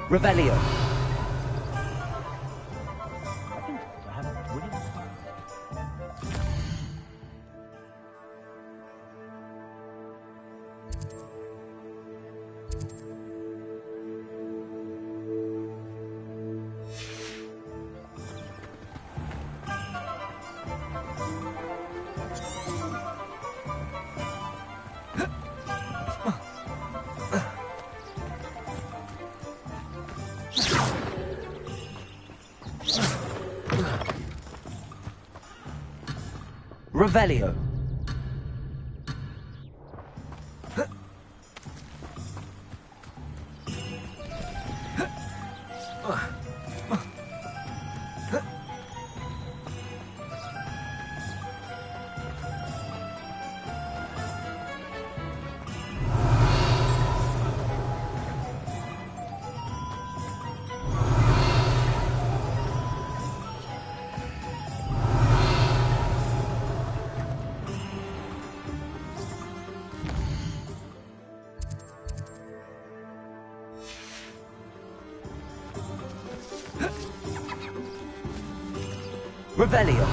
Revelio. Revelio. Revelio.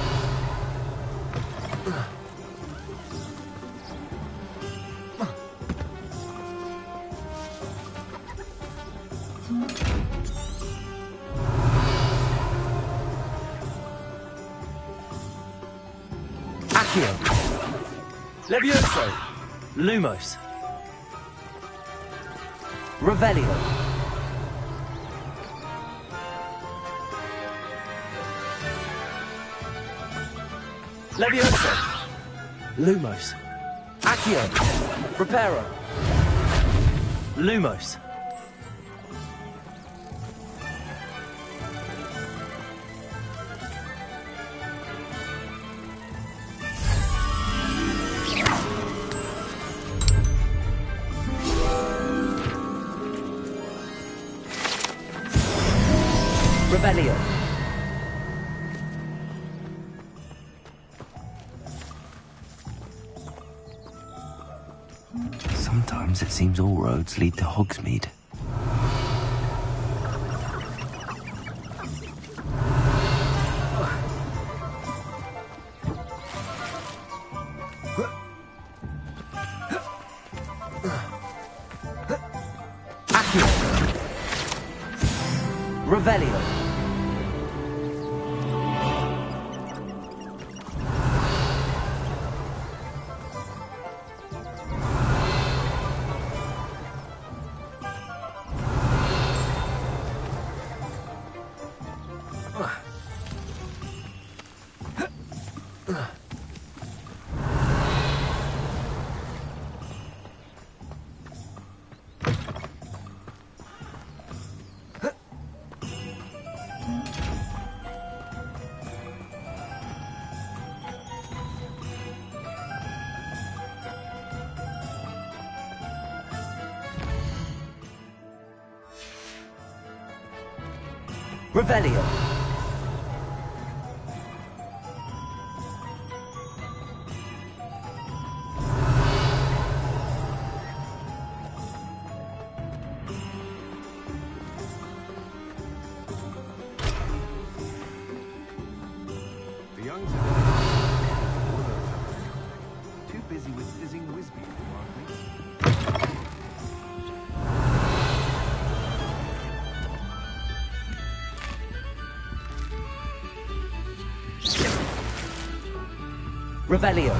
Accio. Levioso. Lumos. Revelio. Levioso. Lumos. Accio. Reparo. Lumos. Revelio. Sometimes it seems all roads lead to Hogsmeade. Accio. Revelio. Revelio. The young today, too busy with fizzing whizbeat, aren't we? Revelio.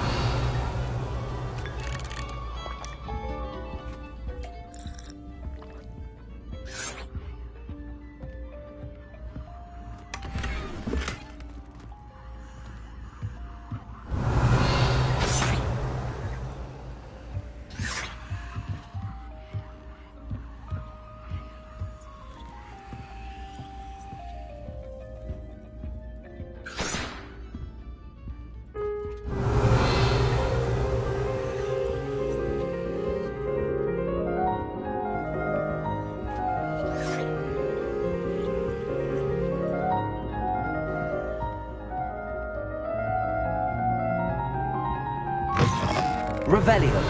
Revelio.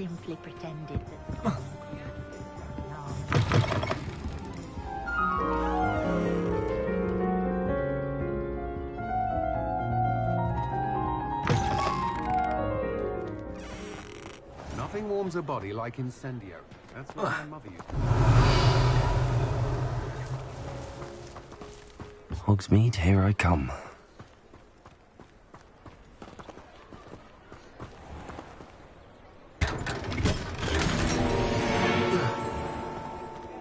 simply pretended that... Nothing warms a body like incendio. That's what my mother used to say. Hogsmeade, here I come.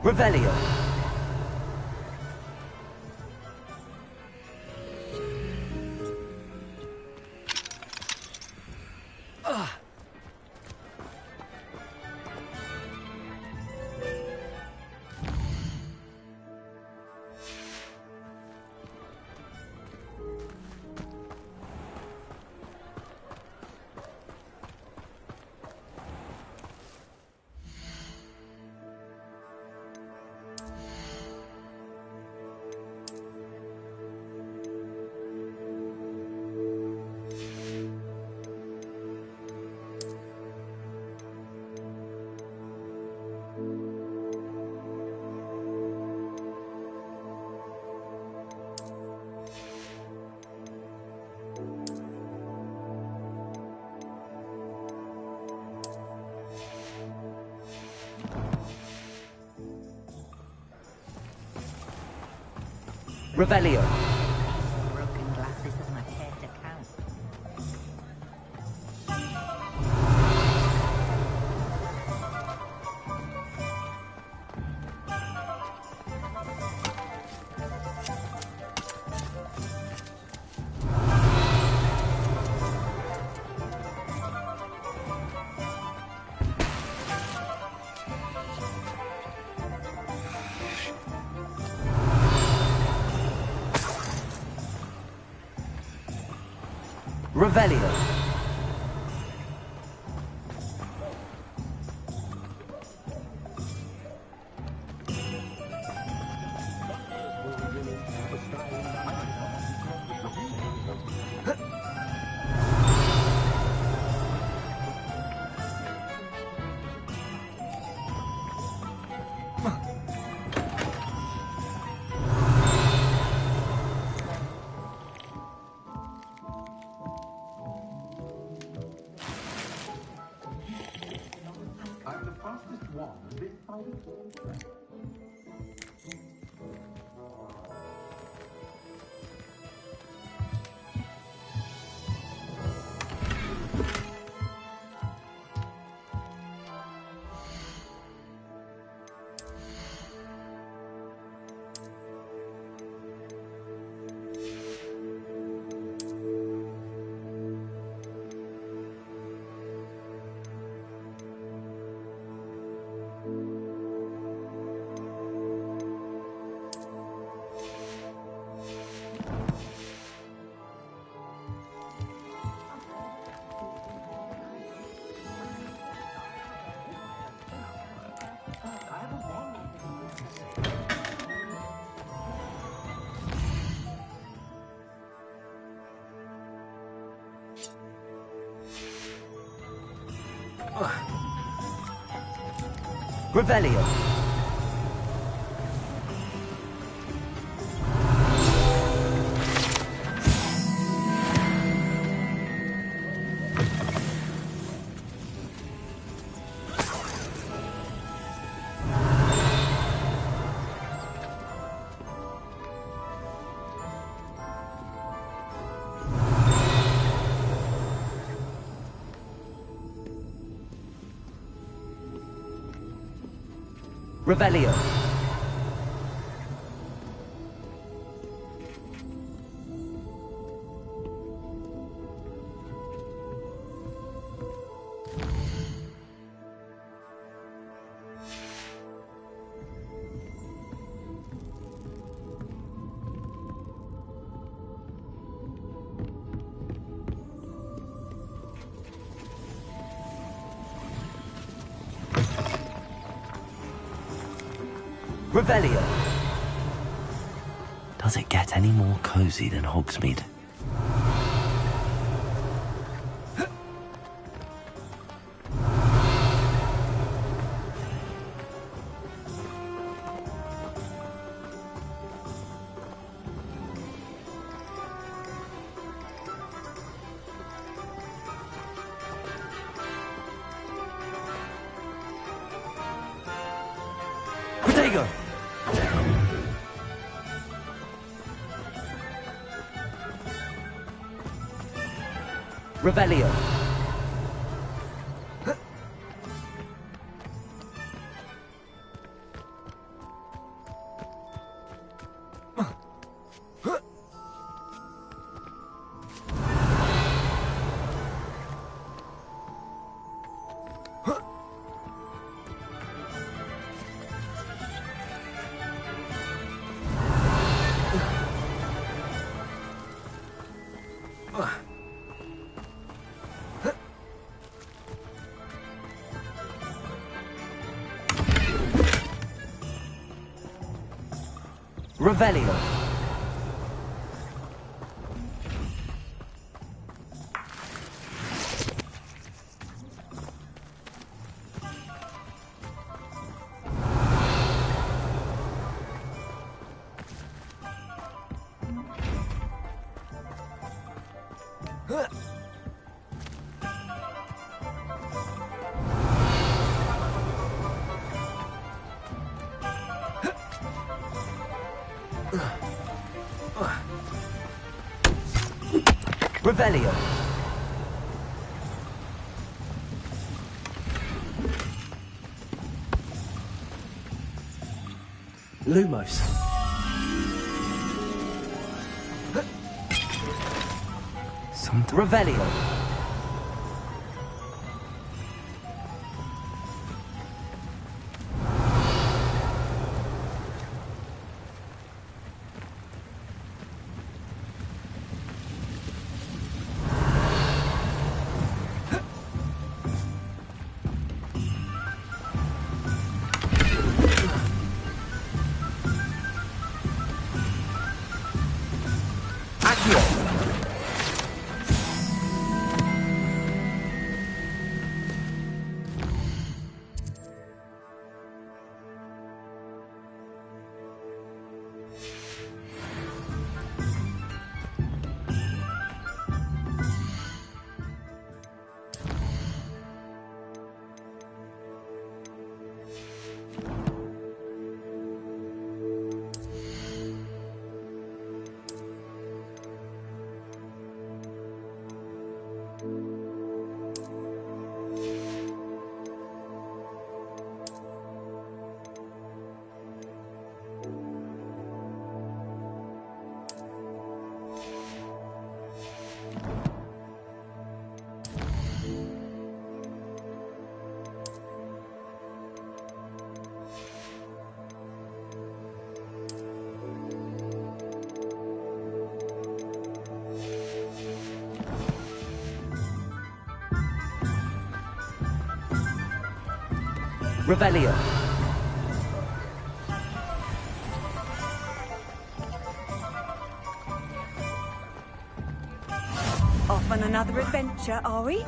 Revelio. Revelio. Broken glasses as my care to count. Revelio. I'm the fastest one this side of the Revelio. Revelio. Revelio. Does it get any more cozy than Hogsmeade? Trigger! Revelio. Revelio. Revelio. Lumos. Revelio. Revelio. Off on another adventure, are we?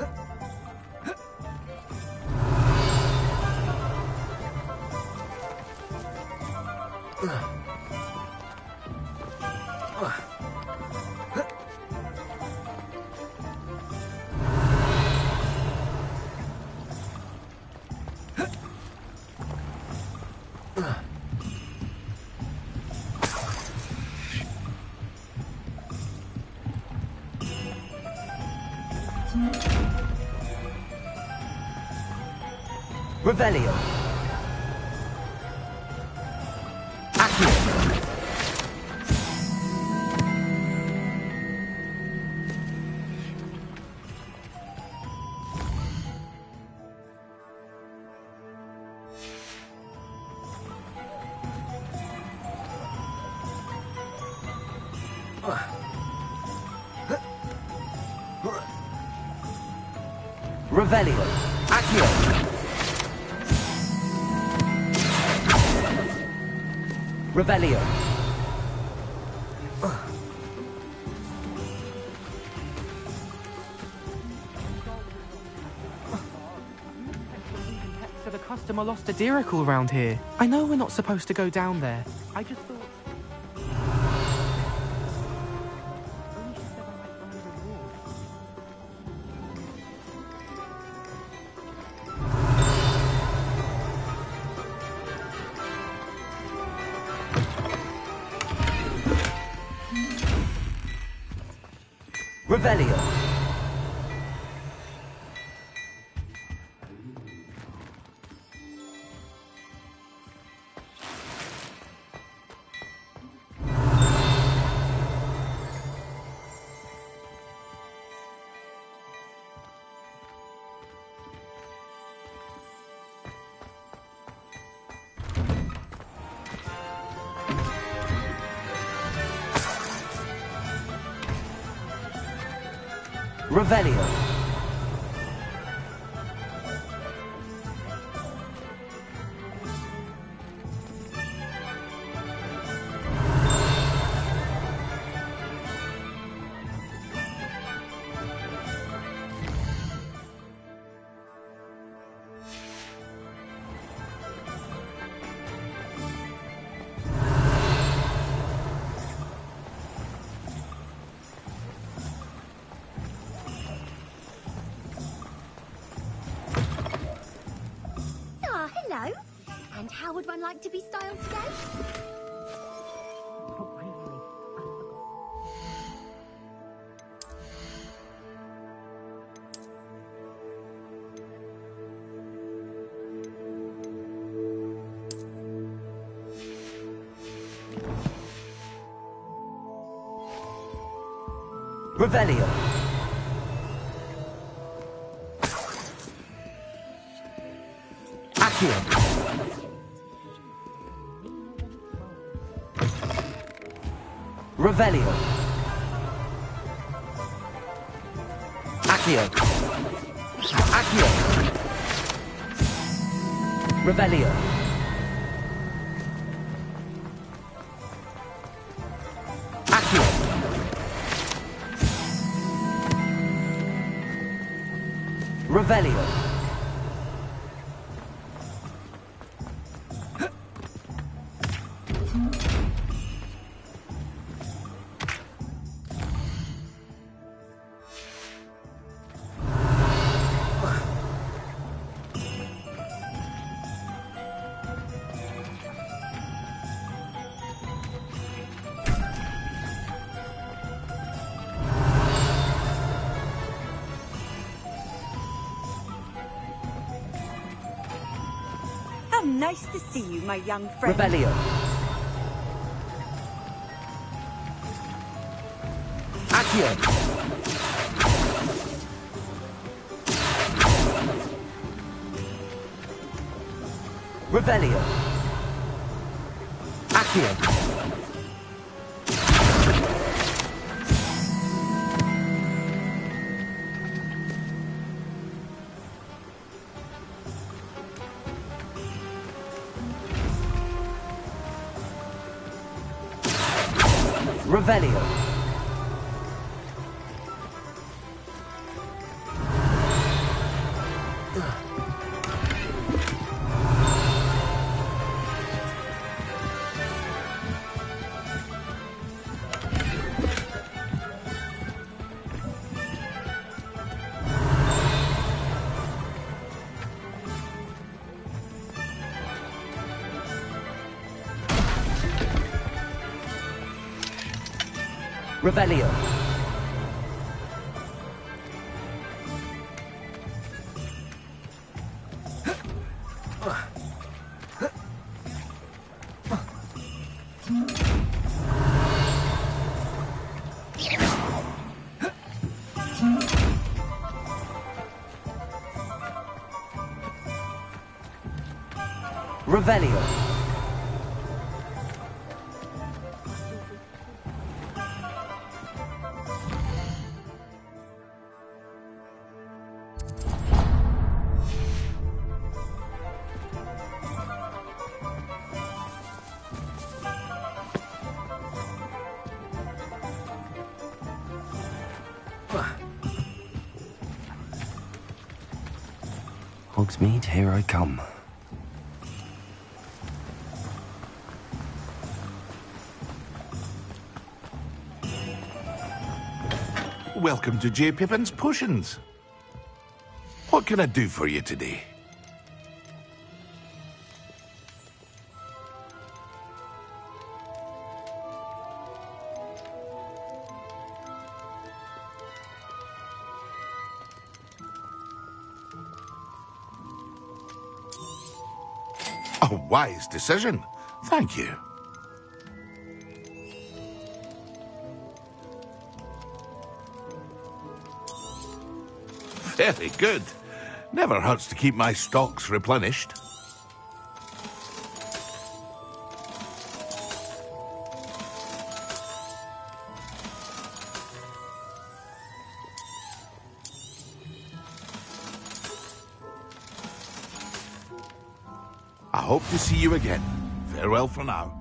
Revelio. Revelio. Accio. Revelio. So the customer lost a diricle around here. I know we're not supposed to go down there. I just thought... Only she said I might find a reward. Revelio. Revelio. Ah, hello. And how would one like to be styled today? Revelio. Accio. Revelio. Accio. Accio. Revelio. Accio. Revelio. How nice to see you, my young friend. Revelio. Accio. Revelio. Accio. Revelio. Revelio. Revelio. Hogsmeade, here I come. Welcome to J. Pippin's Potions. What can I do for you today? A wise decision. Thank you. Very good. Never hurts to keep my stocks replenished. I hope to see you again. Farewell for now.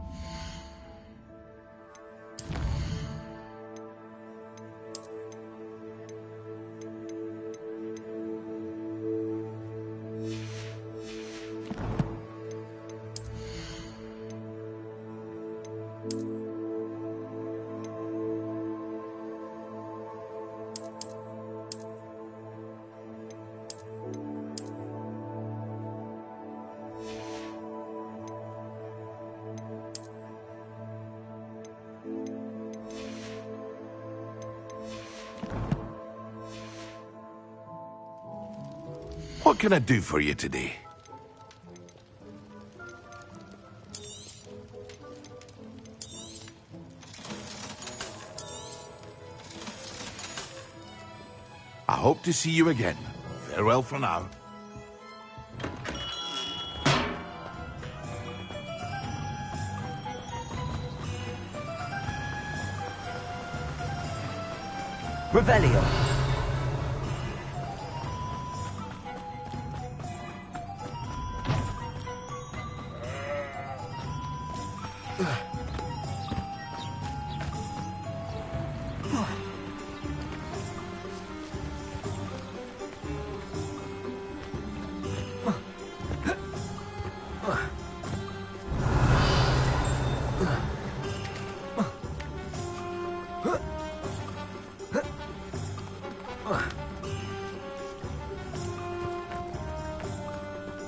What can I do for you today? I hope to see you again. Farewell for now. Revelio.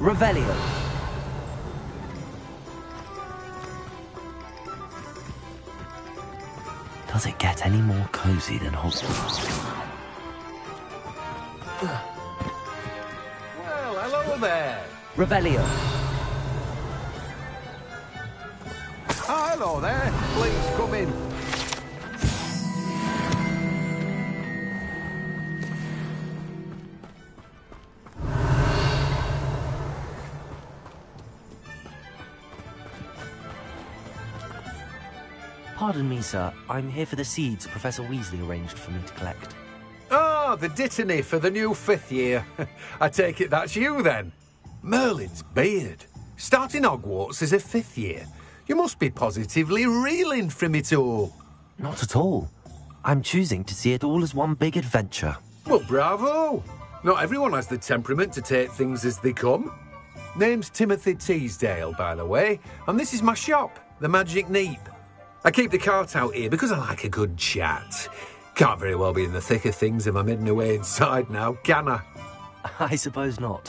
Revelio. Does it get any more cozy than Hogwarts? Well, hello there. Revelio. Oh, hello there. Please come in. Pardon me, sir. I'm here for the seeds Professor Weasley arranged for me to collect. Oh, the dittany for the new 5th year. I take it that's you, then. Merlin's beard. Starting Hogwarts as a 5th year. You must be positively reeling from it all. Not at all. I'm choosing to see it all as one big adventure. Well, bravo. Not everyone has the temperament to take things as they come. Name's Timothy Teasdale, by the way, and this is my shop, the Magic Neep. I keep the cart out here because I like a good chat. Can't very well be in the thick of things if I'm hidden away inside now, can I? I suppose not.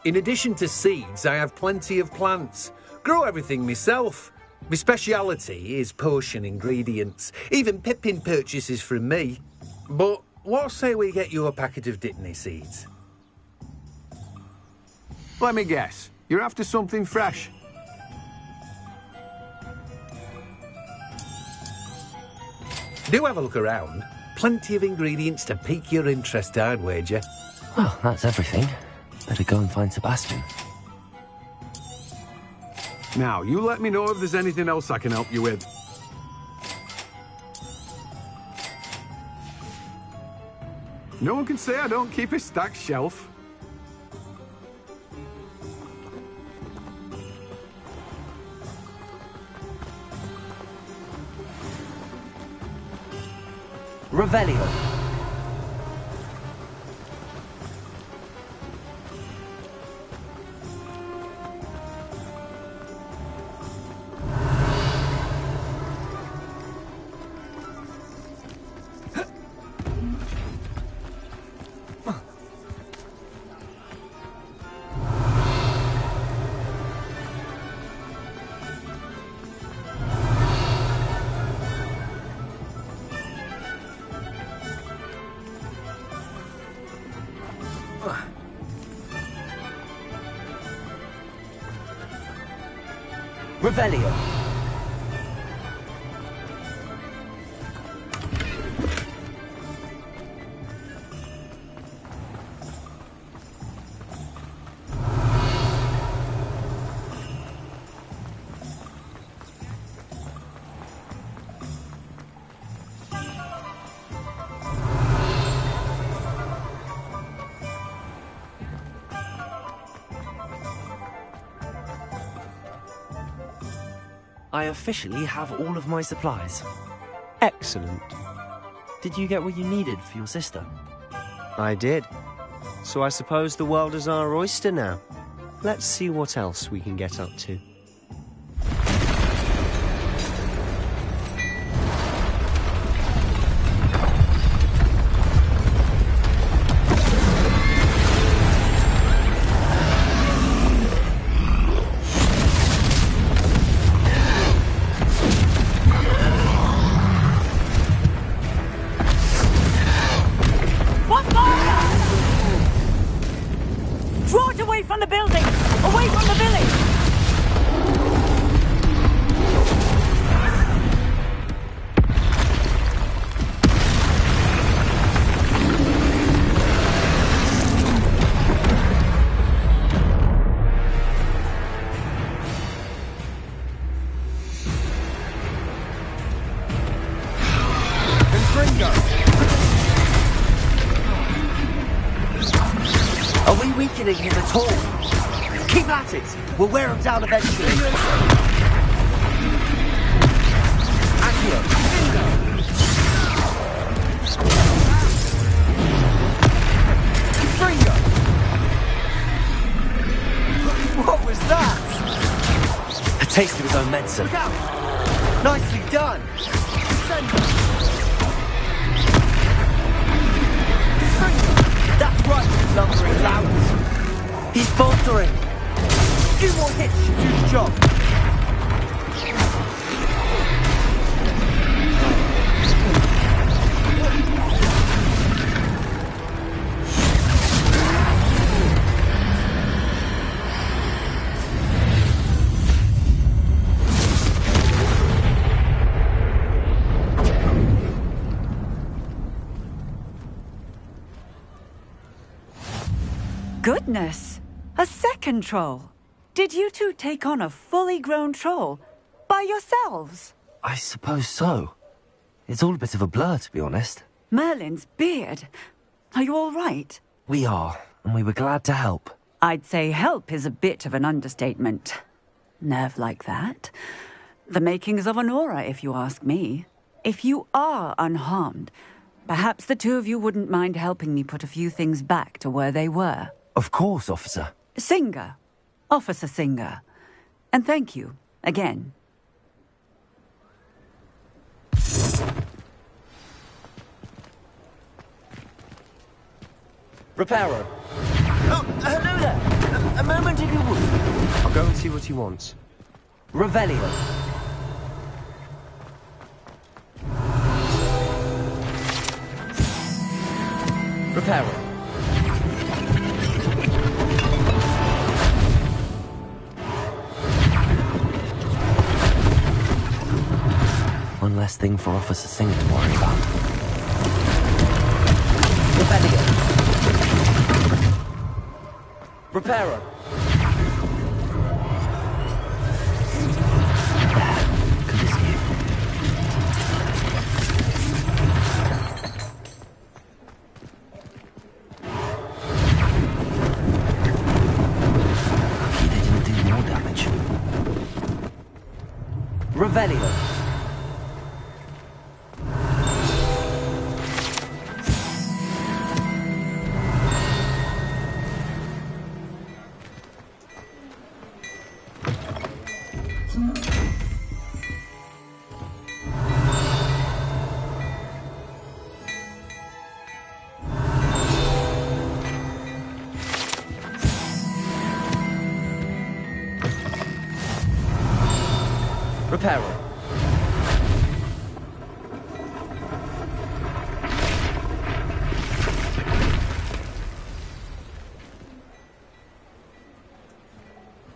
In addition to seeds, I have plenty of plants. Grow everything myself. My speciality is potion ingredients. Even Pippin purchases from me. But what say we get you a packet of Dittany seeds? Let me guess. You're after something fresh. Do have a look around. Plenty of ingredients to pique your interest, I'd wager. Well, that's everything. Better go and find Sebastian. Now, you let me know if there's anything else I can help you with. No one can say I don't keep a stacked shelf. Revelio. Revelio. I officially have all of my supplies. Excellent. Did you get what you needed for your sister? I did. So I suppose the world is our oyster now. Let's see what else we can get up to. Draw it away from the building! Away from the village! Are we weakening him at all? Keep at it! We'll wear him down eventually. Accio! Bingo! What was that? A taste of his own medicine. Look out! Nicely done! That's right, you lumbering louts! He's faltering! Few more hits should do the job! Goodness! A second troll! Did you two take on a fully grown troll? By yourselves? I suppose so. It's all a bit of a blur, to be honest. Merlin's beard. Are you all right? We are, and we were glad to help. I'd say help is a bit of an understatement. Nerve like that. The makings of an aura, if you ask me. If you are unharmed, perhaps the two of you wouldn't mind helping me put a few things back to where they were. Of course, officer. Singer. Officer Singer. And thank you, again. Reparo. Oh, hello there! A moment if you would. I'll go and see what he wants. Revelio. Reparo. One less thing for Officer Singer to worry about. Revelio. Reparo. Good as new. Lucky they didn't do more damage. Revelio. Reparo.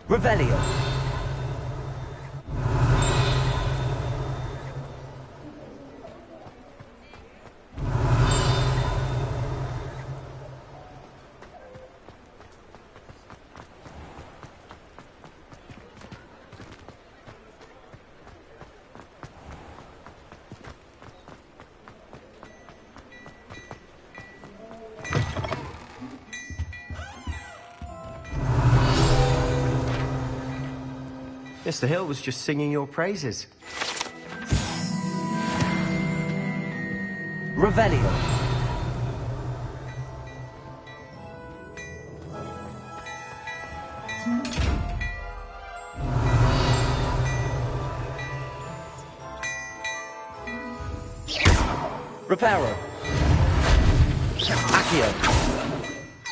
Revelio. Mr. Hill was just singing your praises. Revelio. Reparo. Accio.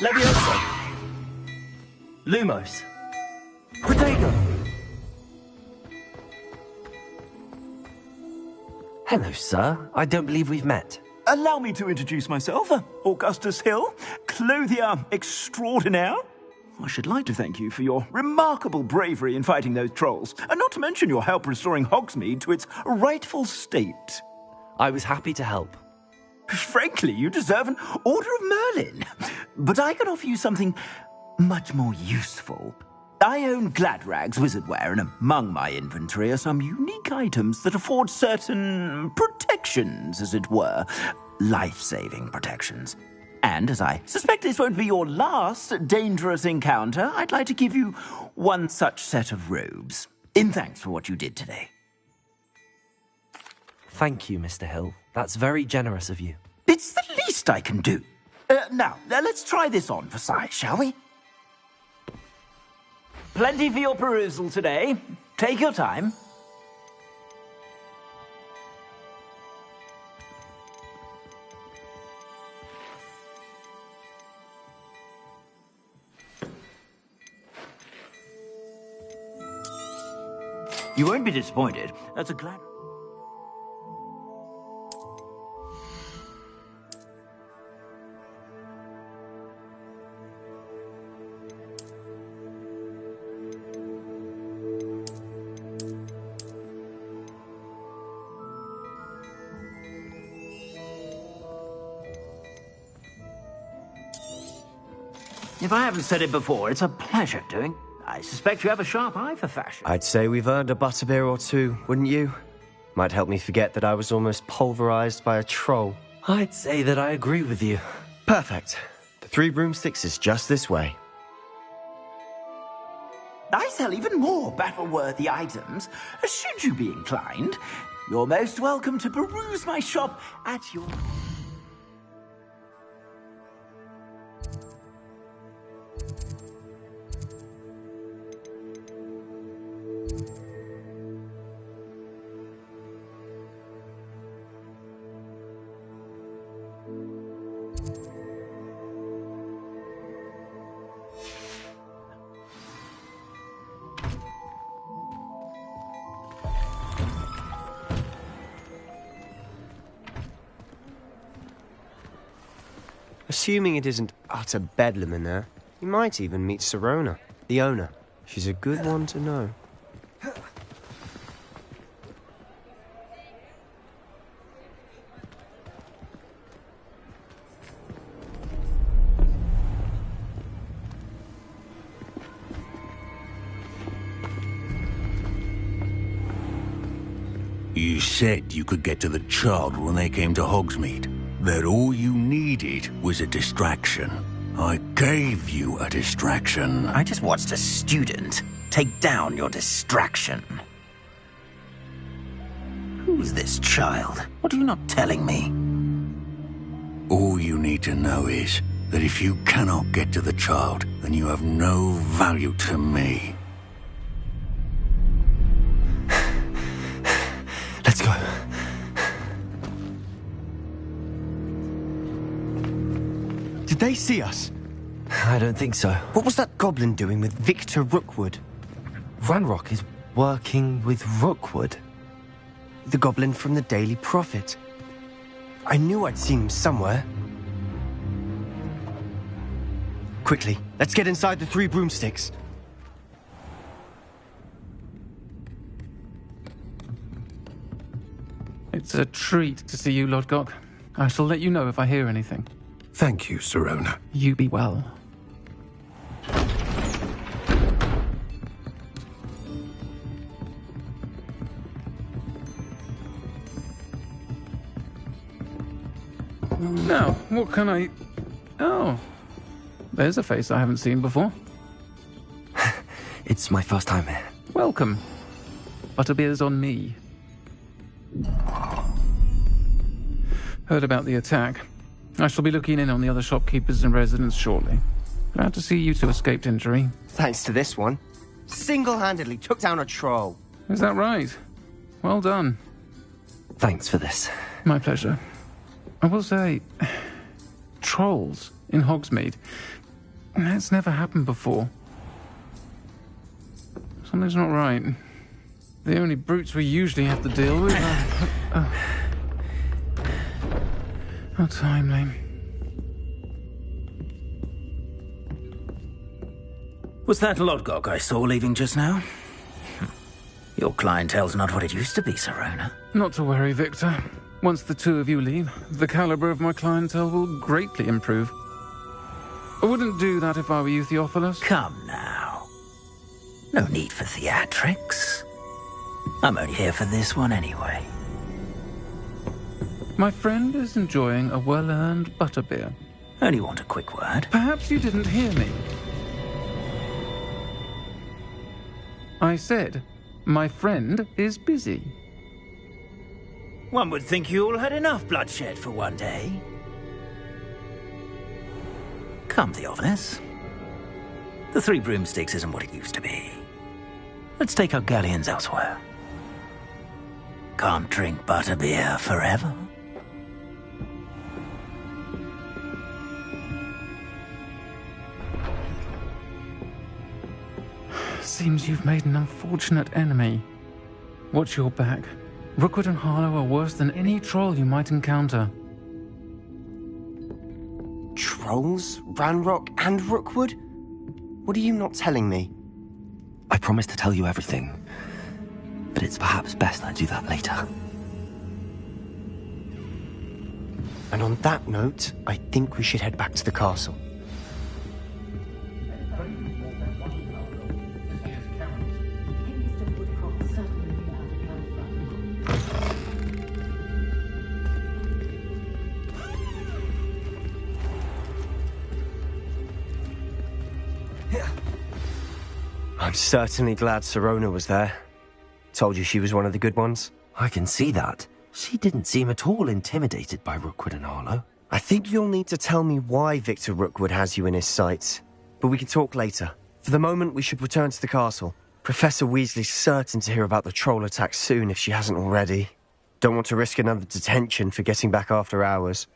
Levioso. Lumos. Protego. Hello, sir. I don't believe we've met. Allow me to introduce myself, Augustus Hill, clothier extraordinaire. I should like to thank you for your remarkable bravery in fighting those trolls, and not to mention your help restoring Hogsmeade to its rightful state. I was happy to help. Frankly, you deserve an Order of Merlin. But I can offer you something much more useful. I own Gladrag's wizardware, and among my inventory are some unique items that afford certain protections, as it were. Life-saving protections. And as I suspect this won't be your last dangerous encounter, I'd like to give you one such set of robes, in thanks for what you did today. Thank you, Mr. Hill. That's very generous of you. It's the least I can do. Now, let's try this on for size, shall we? Plenty for your perusal today. Take your time. You won't be disappointed. That's a glad... If I haven't said it before, it's a pleasure doing. I suspect you have a sharp eye for fashion. I'd say we've earned a butterbeer or two, wouldn't you? Might help me forget that I was almost pulverized by a troll. I'd say that I agree with you. Perfect. The Three Broomsticks is just this way. I sell even more battle-worthy items. Should you be inclined, you're most welcome to peruse my shop at your... Assuming it isn't utter bedlam in there, you might even meet Sirona, the owner. She's a good one to know. You said you could get to the child when they came to Hogsmeade. That all you needed was a distraction. I gave you a distraction. I just watched a student take down your distraction. Who's this child? What are you not telling me? All you need to know is that if you cannot get to the child, then you have no value to me. Let's go. Did they see us? I don't think so. What was that goblin doing with Victor Rookwood? Ranrock is working with Rookwood. The goblin from the Daily Prophet. I knew I'd seen him somewhere. Quickly, let's get inside the Three Broomsticks. It's a treat to see you, Lodgok. I shall let you know if I hear anything. Thank you, Sirona. You be well. Now, what can I... Oh, there's a face I haven't seen before. It's my first time here. Welcome. Butterbeer's on me. Heard about the attack. I shall be looking in on the other shopkeepers and residents shortly. Glad to see you two escaped injury. Thanks to this one. Single-handedly took down a troll. Is that right? Well done. Thanks for this. My pleasure. I will say, trolls in Hogsmeade. That's never happened before. Something's not right. The only brutes we usually have to deal with are... How timely. Was that Lodgok I saw leaving just now? Your clientele's not what it used to be, Serona. Not to worry, Victor. Once the two of you leave, the caliber of my clientele will greatly improve. I wouldn't do that if I were you, Theophilus. Come now. No need for theatrics. I'm only here for this one anyway. My friend is enjoying a well-earned butterbeer. Only want a quick word. Perhaps you didn't hear me. I said, my friend is busy. One would think you all had enough bloodshed for one day. Come, Theophilus. The Three Broomsticks isn't what it used to be. Let's take our galleons elsewhere. Can't drink butterbeer forever. Seems you've made an unfortunate enemy. Watch your back. Rookwood and Harlow are worse than any troll you might encounter. Trolls? Ranrock and Rookwood? What are you not telling me? I promised to tell you everything, but it's perhaps best I do that later. And on that note, I think we should head back to the castle. I'm certainly glad Serona was there. Told you she was one of the good ones. I can see that. She didn't seem at all intimidated by Rookwood and Harlow. I think you'll need to tell me why Victor Rookwood has you in his sights. But we can talk later. For the moment, we should return to the castle. Professor Weasley's certain to hear about the troll attack soon if she hasn't already. Don't want to risk another detention for getting back after hours.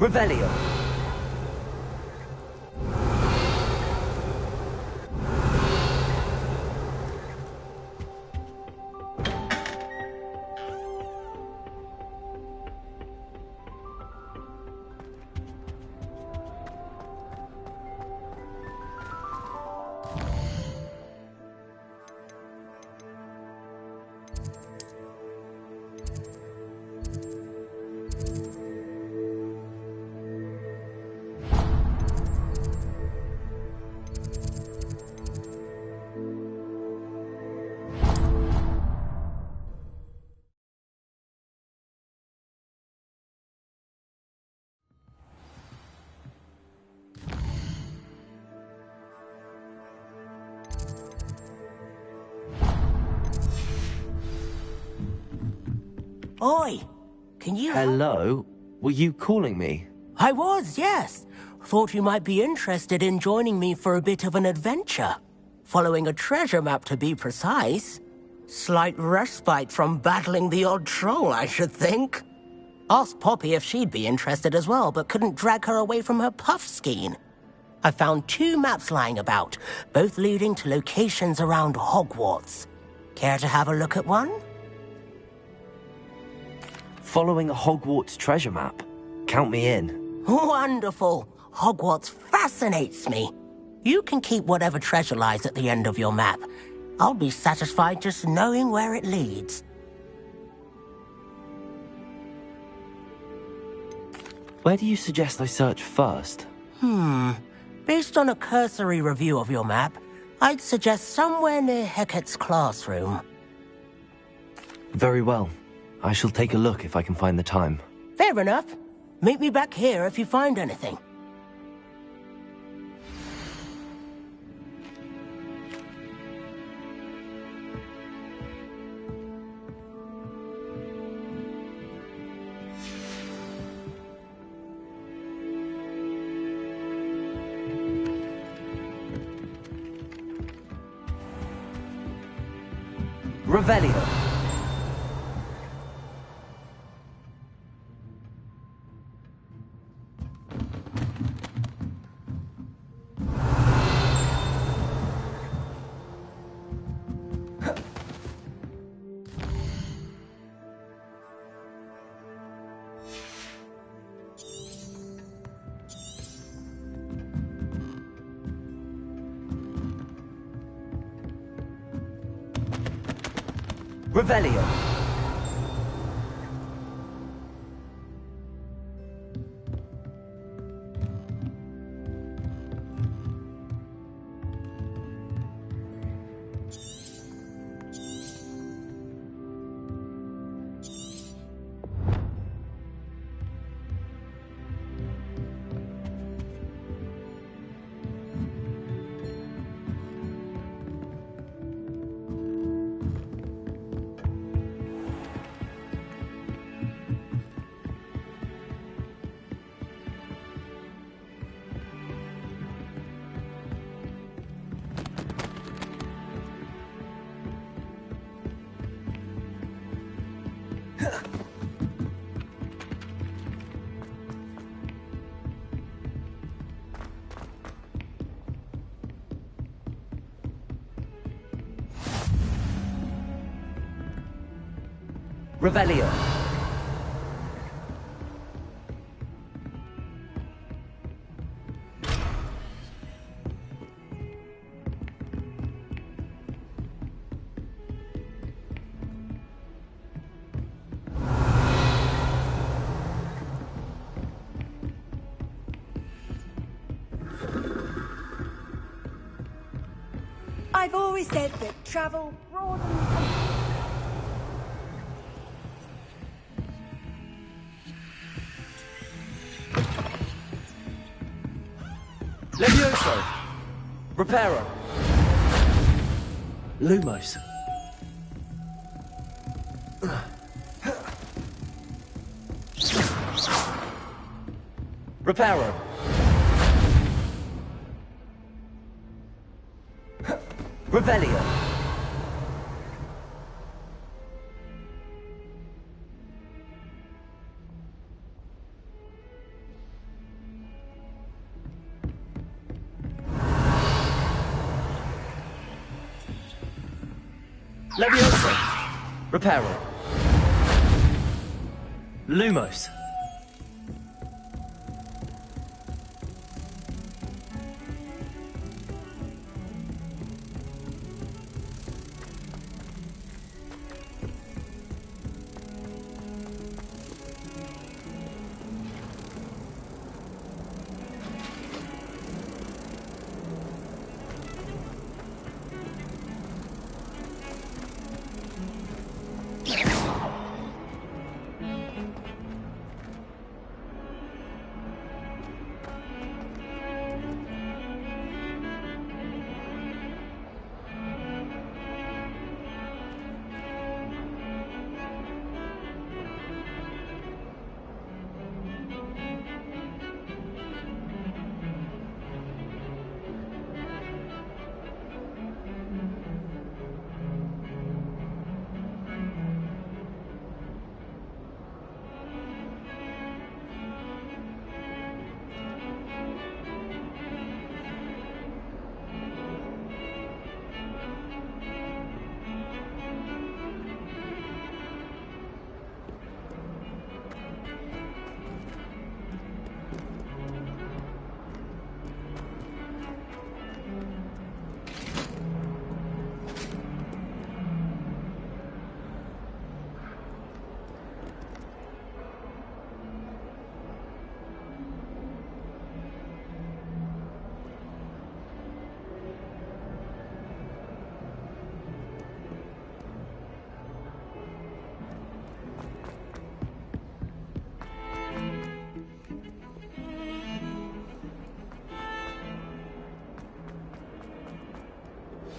Revelio. Oi! Can you... Hello? Were you calling me? I was, yes. Thought you might be interested in joining me for a bit of an adventure. Following a treasure map, to be precise. Slight respite from battling the odd troll, I should think. Asked Poppy if she'd be interested as well, but couldn't drag her away from her puff skein. I found 2 maps lying about, both leading to locations around Hogwarts. Care to have a look at one? Following a Hogwarts treasure map. Count me in. Wonderful. Hogwarts fascinates me. You can keep whatever treasure lies at the end of your map. I'll be satisfied just knowing where it leads. Where do you suggest I search first? Based on a cursory review of your map, I'd suggest somewhere near Hecate's classroom. Very well. I shall take a look if I can find the time. Fair enough. Meet me back here if you find anything. Revelio. Revelio. Revelio. I've always said that travel broadens... Levioso. Reparo. Lumos. Reparo. Revelio. Leviosa. Reparo. Lumos.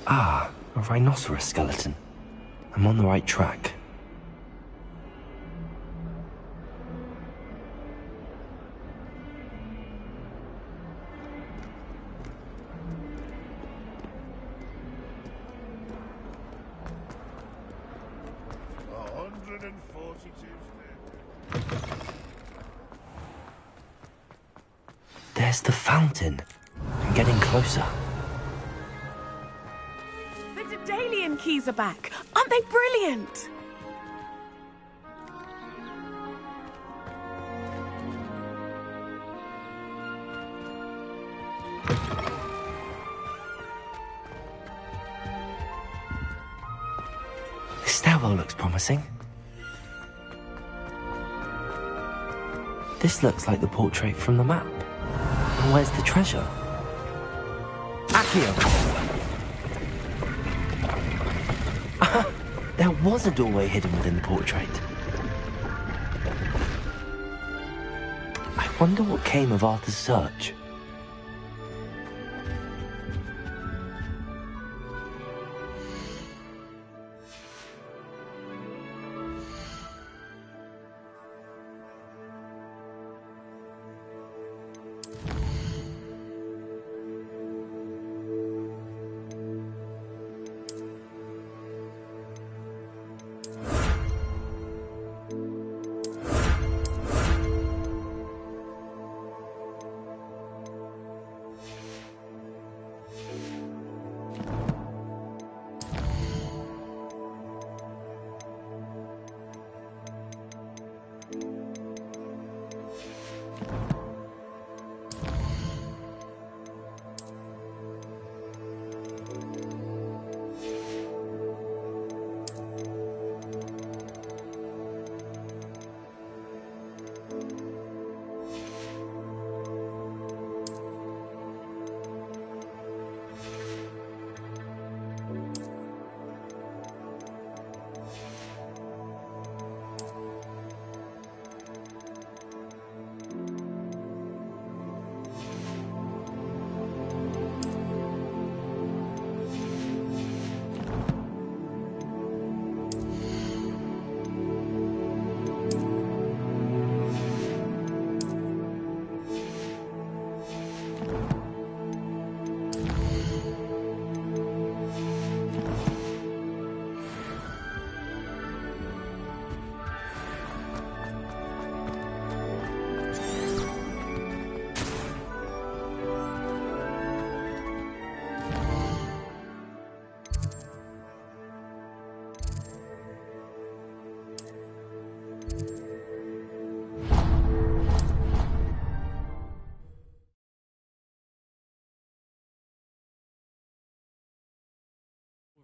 Ah, a rhinoceros skeleton. I'm on the right track. There's the fountain. I'm getting closer. The Daedalian keys are back. Aren't they brilliant? The stairwell looks promising. This looks like the portrait from the map. And where's the treasure? Accio! There was a doorway hidden within the portrait. I wonder what came of Arthur's search.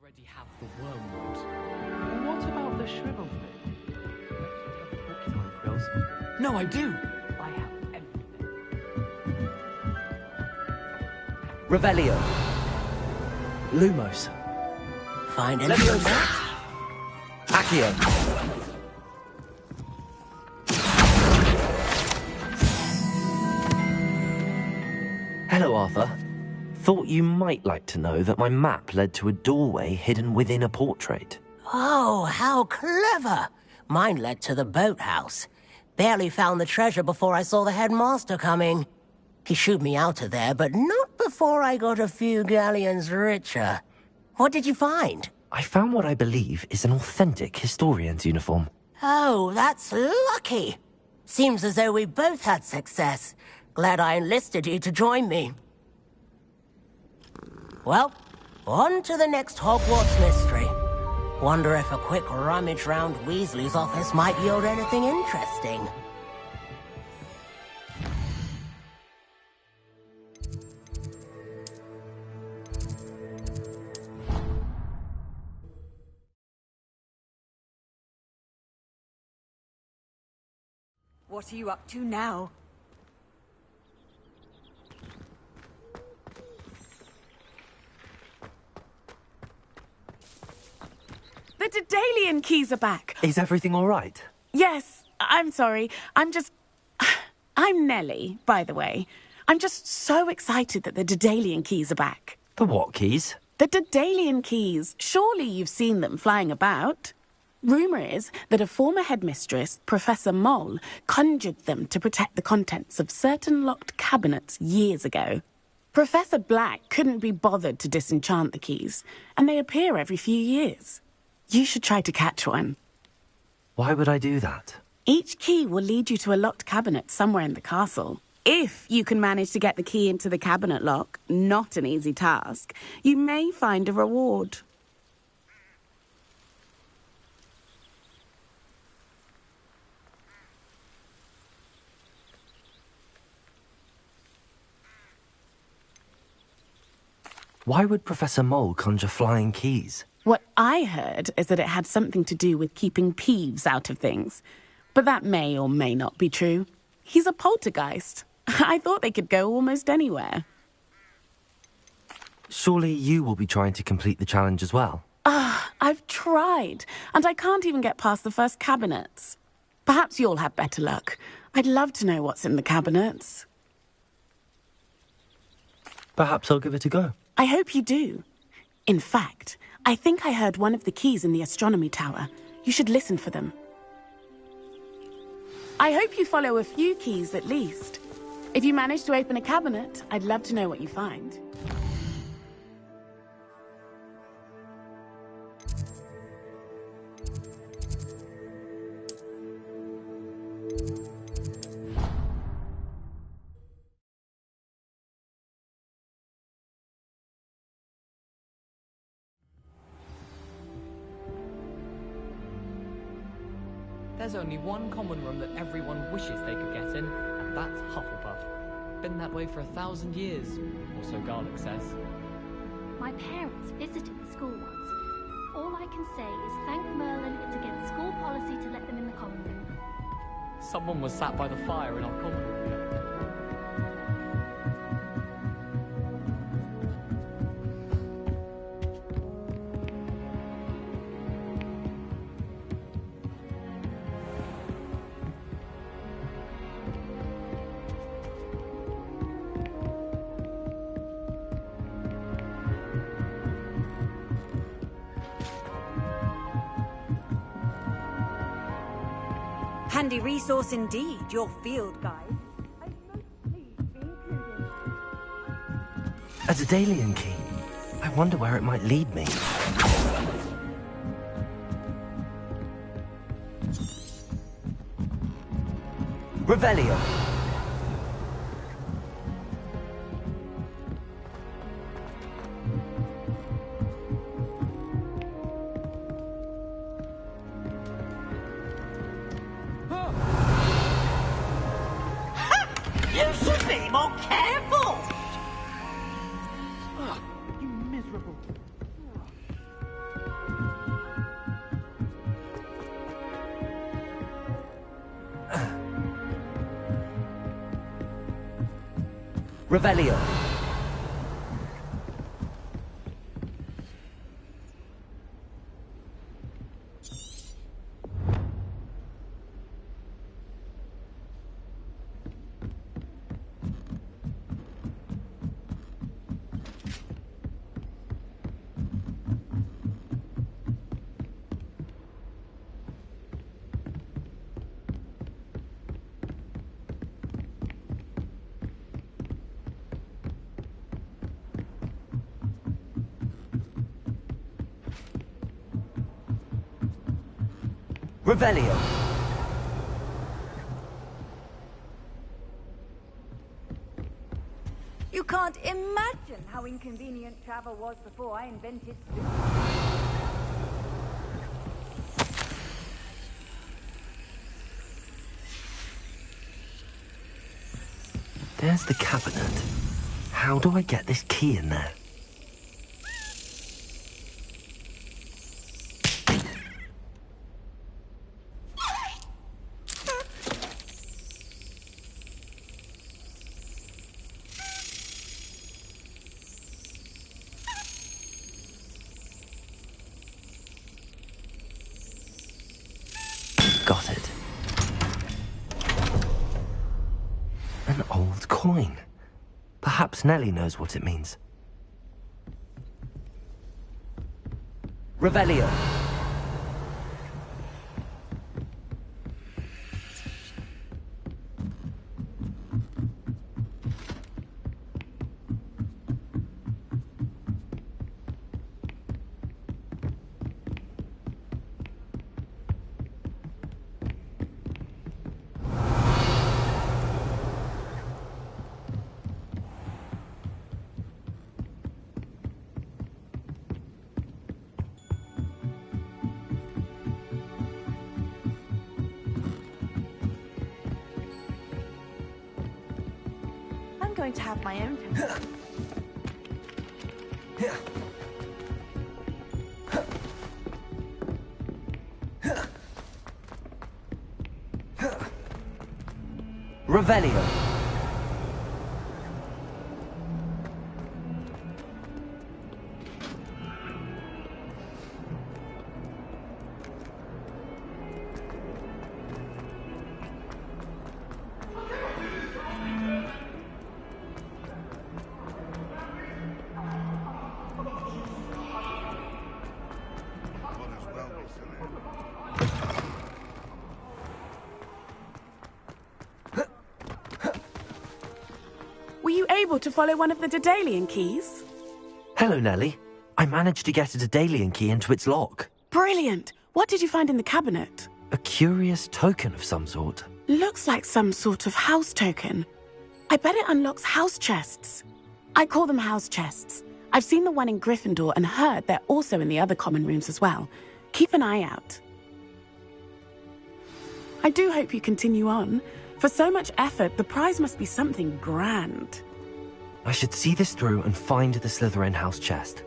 already have the wormwood. What about the shrivel thing? Porcupine quills? No, I do! I have everything. Revelio. Lumos. Find anything there? Accio. Hello, Arthur. Thought you might like to know that my map led to a doorway hidden within a portrait. Oh, how clever! Mine led to the boathouse. Barely found the treasure before I saw the headmaster coming. He shooed me out of there, but not before I got a few galleons richer. What did you find? I found what I believe is an authentic historian's uniform. Oh, that's lucky. Seems as though we both had success. Glad I enlisted you to join me. Well, on to the next Hogwarts mystery. Wonder if a quick rummage round Weasley's office might yield anything interesting. What are you up to now? The Daedalian keys are back. Is everything all right? Yes, I'm sorry. I'm Nellie, by the way. I'm just so excited that the Daedalian keys are back. The what keys? The Daedalian keys. Surely you've seen them flying about. Rumour is that a former headmistress, Professor Mole, conjured them to protect the contents of certain locked cabinets years ago. Professor Black couldn't be bothered to disenchant the keys, and they appear every few years. You should try to catch one. Why would I do that? Each key will lead you to a locked cabinet somewhere in the castle. If you can manage to get the key into the cabinet lock, not an easy task, you may find a reward. Why would Professor Mole conjure flying keys? What I heard is that it had something to do with keeping Peeves out of things. But that may or may not be true. He's a poltergeist. I thought they could go almost anywhere. Surely you will be trying to complete the challenge as well? I've tried, and I can't even get past the first cabinets. Perhaps you'll have better luck. I'd love to know what's in the cabinets. Perhaps I'll give it a go. I hope you do. In fact, I think I heard one of the keys in the astronomy tower. You should listen for them. I hope you follow a few keys at least. If you manage to open a cabinet, I'd love to know what you find. There's only one common room that everyone wishes they could get in, and that's Hufflepuff. Been that way for 1,000 years, or so Garlic says. My parents visited the school once. All I can say is thank Merlin it's against school policy to let them in the common room. Someone was sat by the fire in our common room yet. Handy resource indeed, your field guide. A Daedalian key. I wonder where it might lead me. Revelio. You should be more careful! You miserable. Revelio. Revelio. You can't imagine how inconvenient travel was before I invented soup. There's the cabinet. How do I get this key in there? Got it. An old coin. Perhaps Nellie knows what it means. Revelio. I'm going to have my own temple. Revelio. Were you able to follow one of the Daedalian keys? Hello, Nellie. I managed to get a Daedalian key into its lock. Brilliant! What did you find in the cabinet? A curious token of some sort. Looks like some sort of house token. I bet it unlocks house chests. I call them house chests. I've seen the one in Gryffindor and heard they're also in the other common rooms as well. Keep an eye out. I do hope you continue on. For so much effort, the prize must be something grand. I should see this through and find the Slytherin house chest.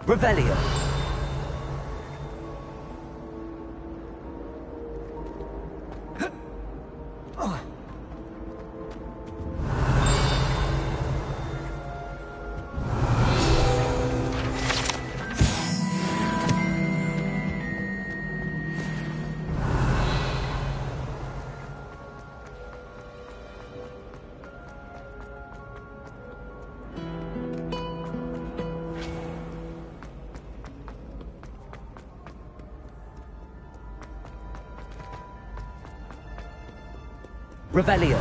Revelio. Revelio.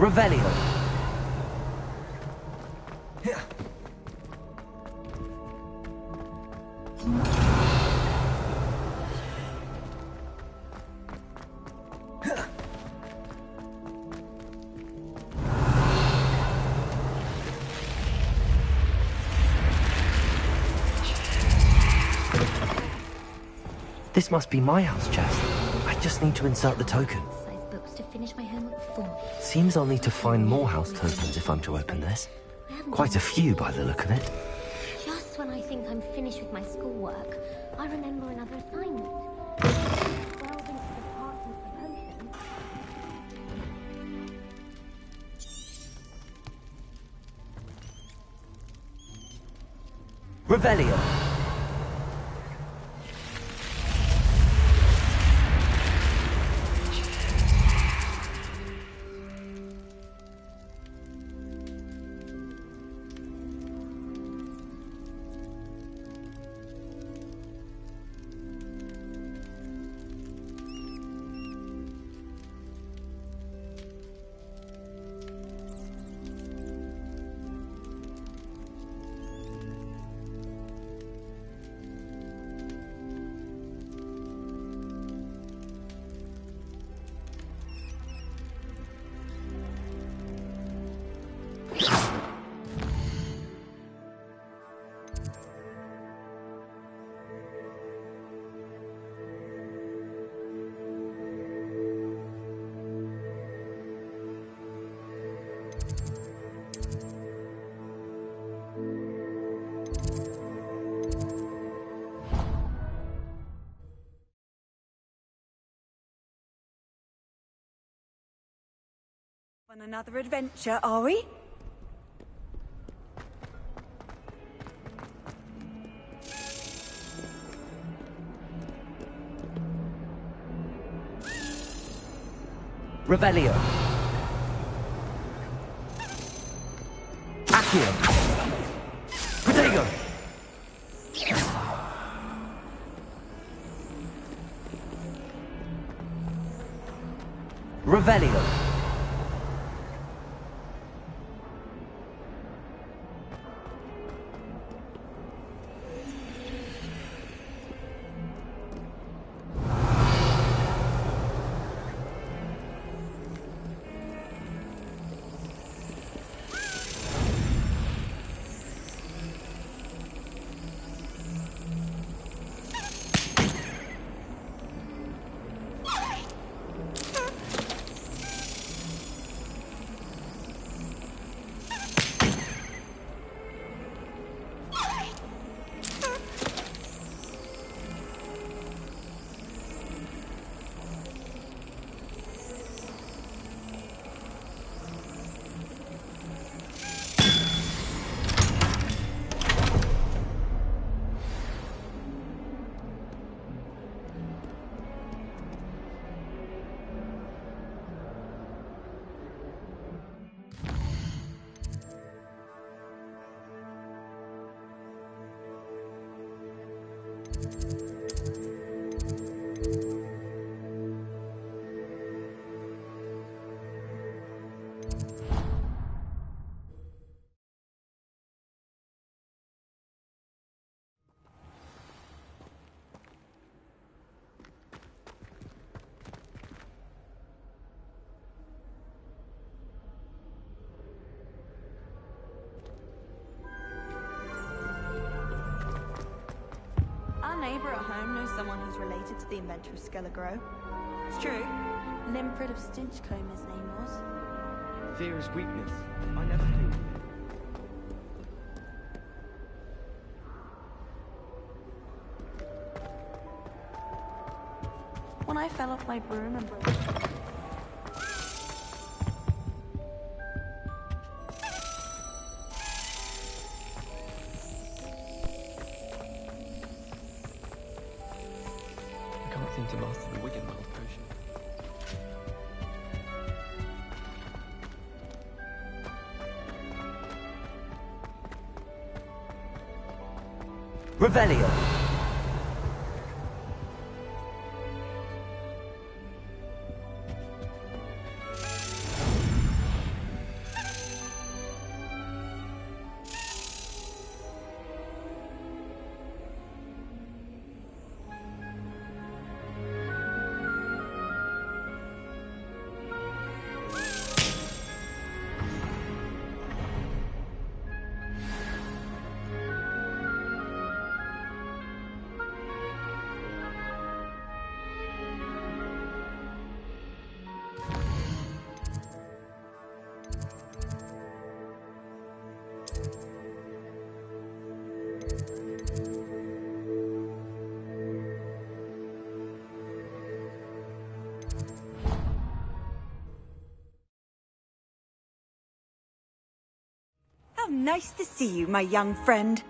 Revelio. This must be my house chest. I just need to insert the token. Size books to finish my homework for me. Seems I'll need to find more house tokens if I'm to open this. Quite a few by the look of it. Just when I think I'm finished with my schoolwork, I remember another assignment. Delve into the department for potions. Revelio. On another adventure, are we? Revelio. Accio. Protego. Revelio. Our neighbour at home knows someone who's related to the inventor of Skelegro. It's true. Limfred of Stinchcombe his name was. Fear is weakness. I never knew. When I fell off my broom and broke... I can't seem to master the Wiggenweld potion. Revelio. Nice to see you, my young friend.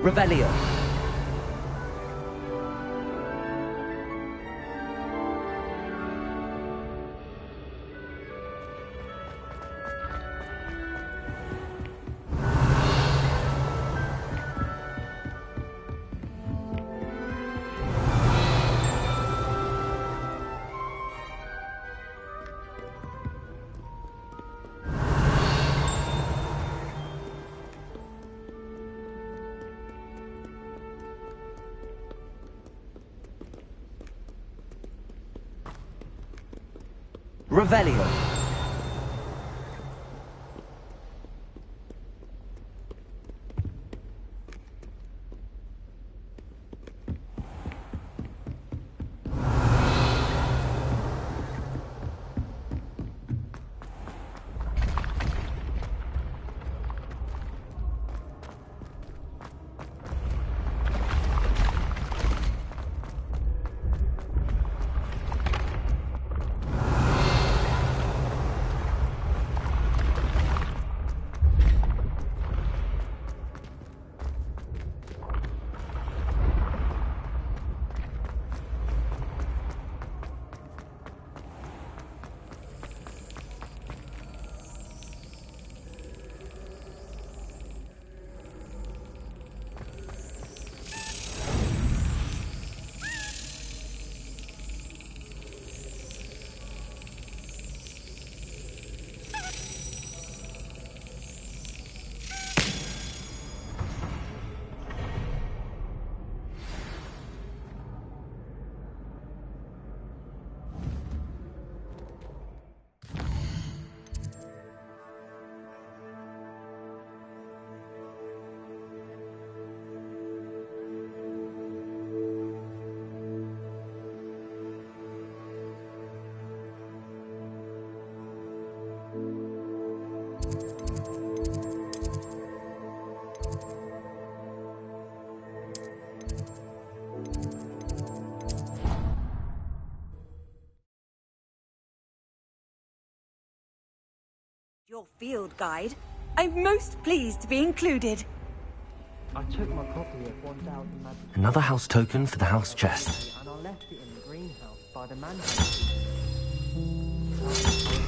Revelio. Revelio. Your field guide. I'm most pleased to be included. I took my copy of 1000 magic. Another house token for the house chest. And I left it in the greenhouse by the mansion.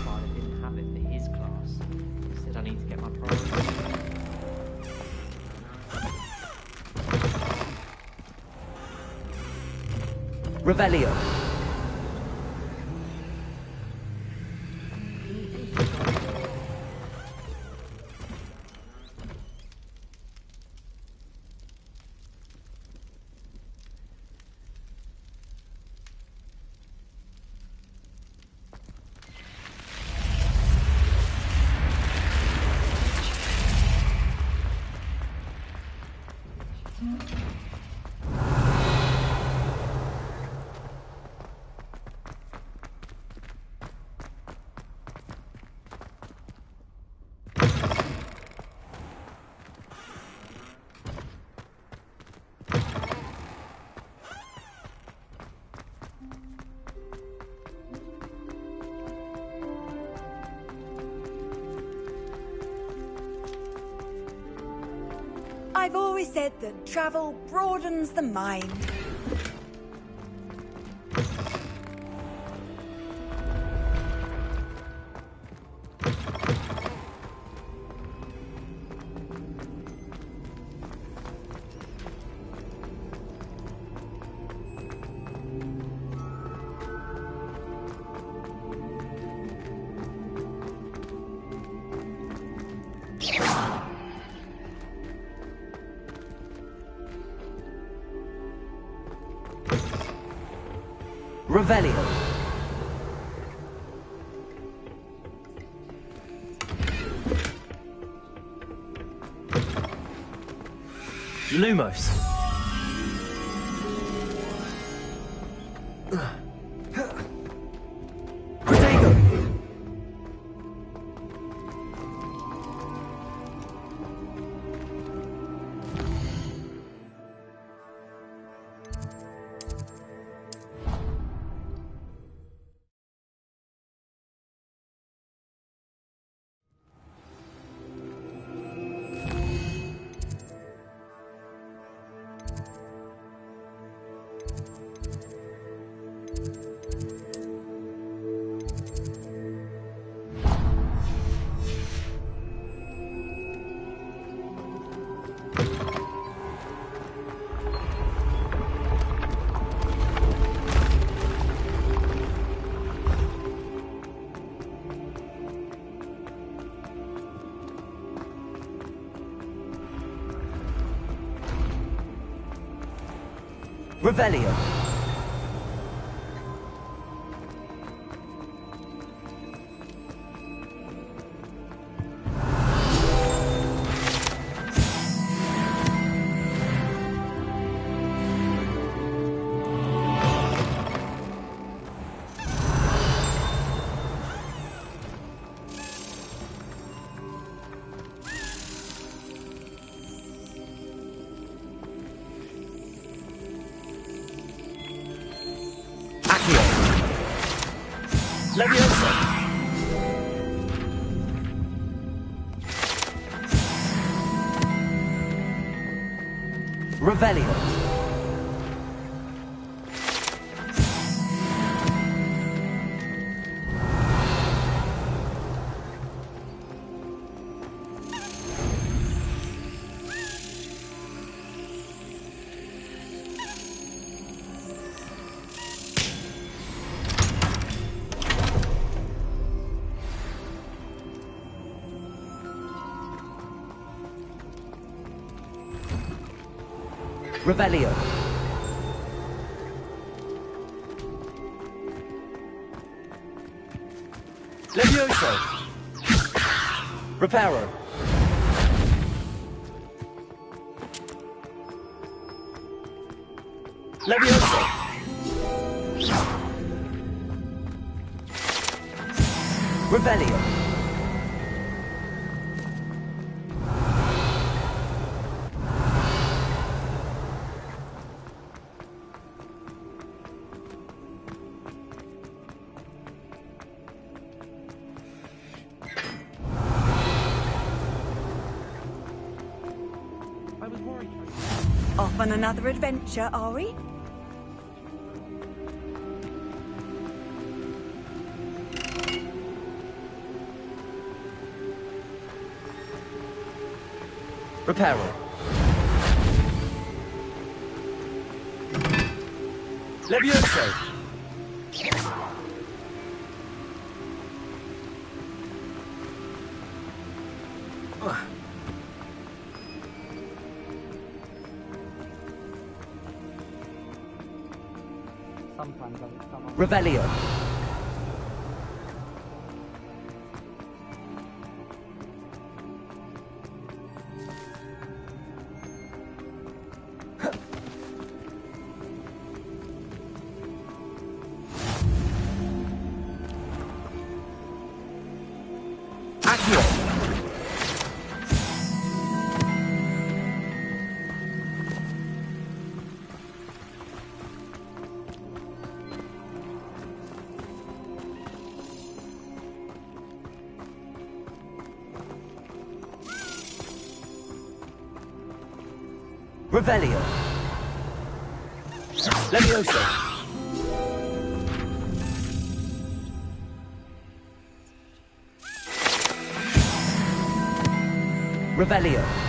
I didn't have it for his class. He said I need to get my priorities. Revelio. I've always said that travel broadens the mind. Revelio. Lumos. Revelio. Leviosa. Revelio. Revelio. Levioso. Reparo. Levioso. Revelio. Off on another adventure, are we? Reparo. Levioso. Revelio. Accio. Revelio. Levioso. Revelio.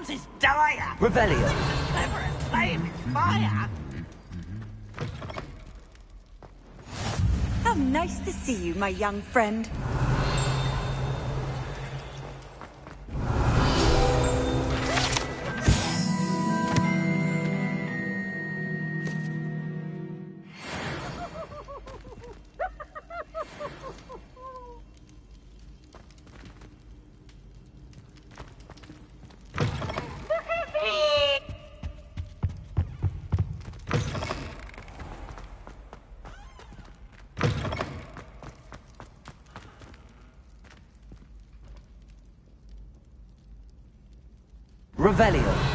chance is dire! Revelio. As clever as flame is fire! How nice to see you, my young friend. Revelio.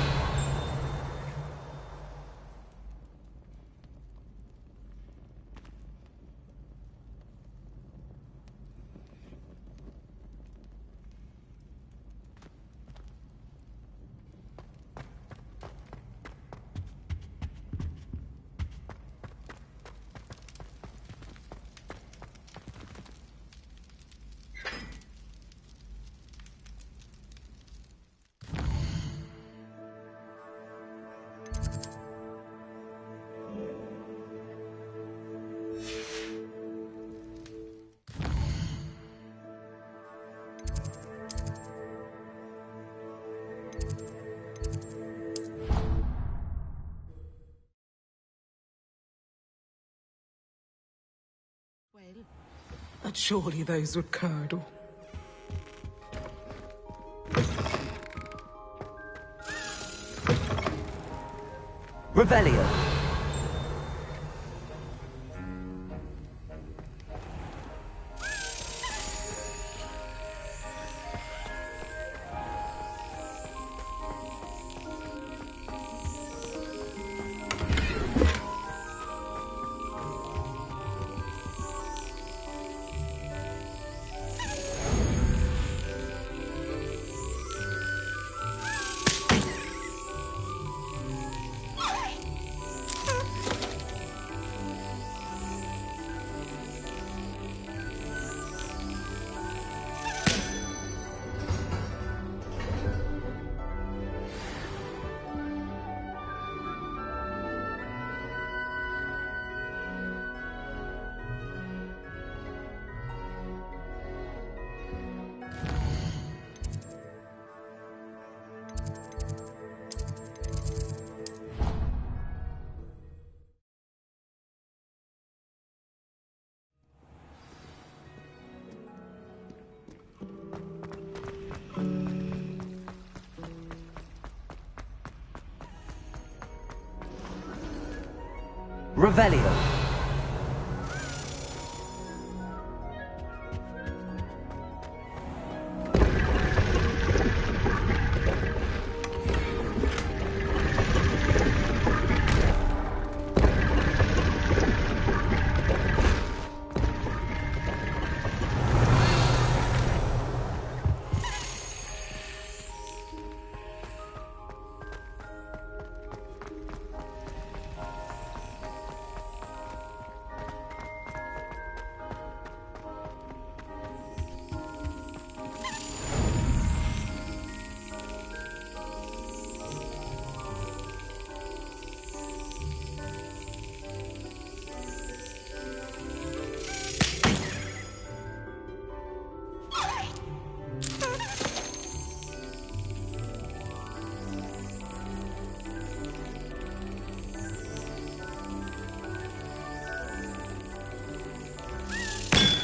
But surely those would curdle. Revelio. Revelio.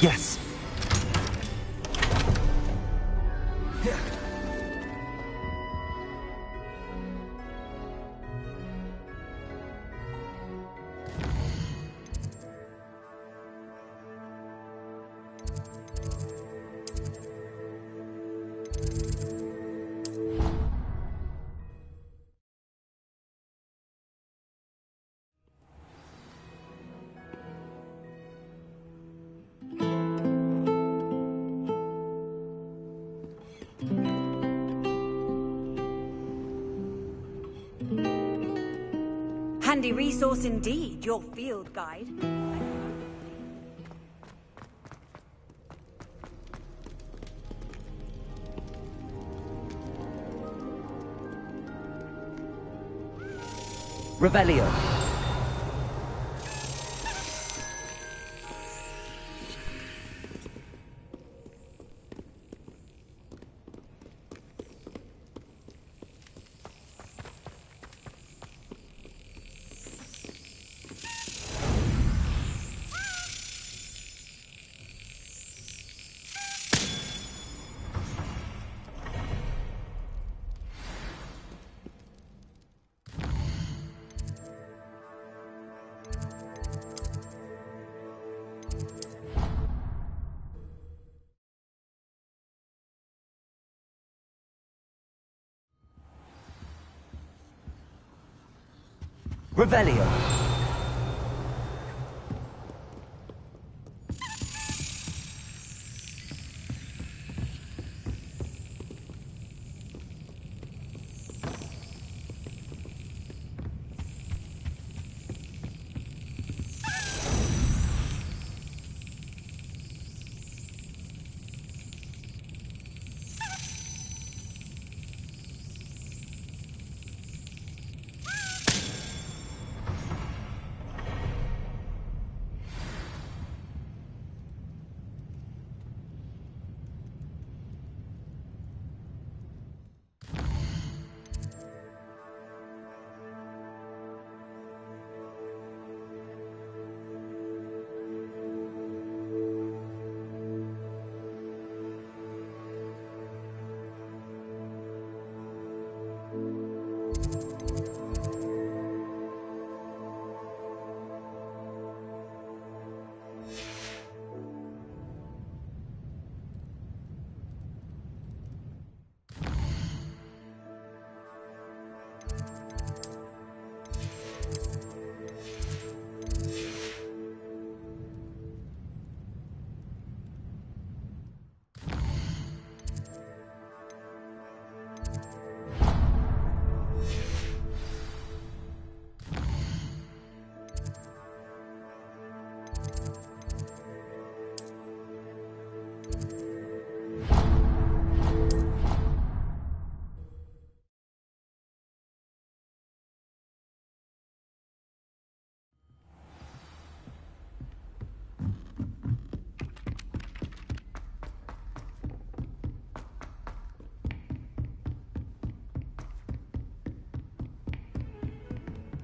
Yes. Handy resource indeed, your field guide. Revelio. Revelio.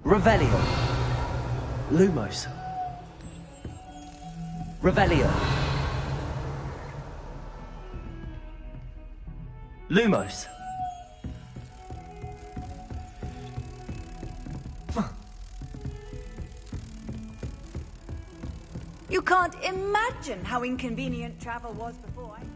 Revelio. Lumos. Revelio. Lumos. You can't imagine how inconvenient travel was before I...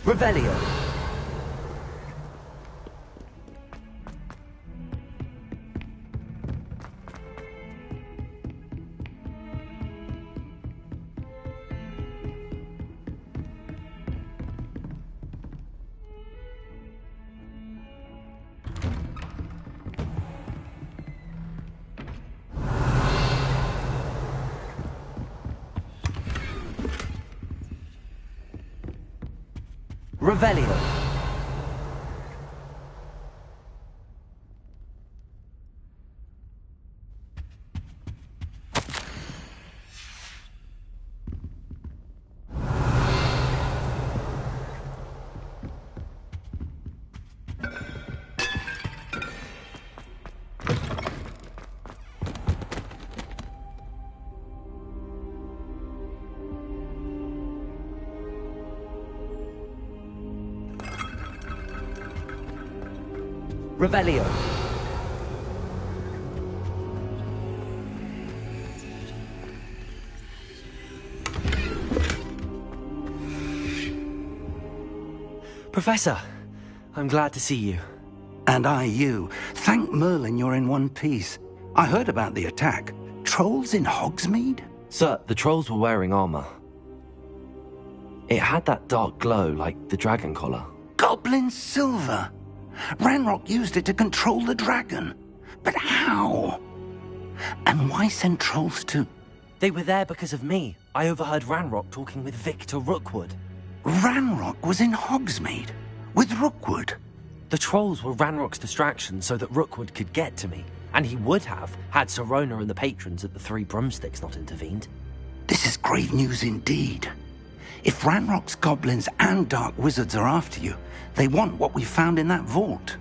Revelio. Revelio. Revelio. Professor, I'm glad to see you. And I you. Thank Merlin you're in one piece. I heard about the attack. trolls in Hogsmeade? Sir, the trolls were wearing armor. It had that dark glow like the dragon collar. Goblin silver! Ranrock used it to control the dragon. But how? And why send trolls to... They were there because of me. I overheard Ranrock talking with Victor Rookwood. Ranrock was in Hogsmeade? With Rookwood? The trolls were Ranrock's distraction so that Rookwood could get to me. And he would have, had Sirona and the patrons at the Three Broomsticks not intervened. This is grave news indeed. If Ranrock's goblins and dark wizards are after you, they want what we found in that vault.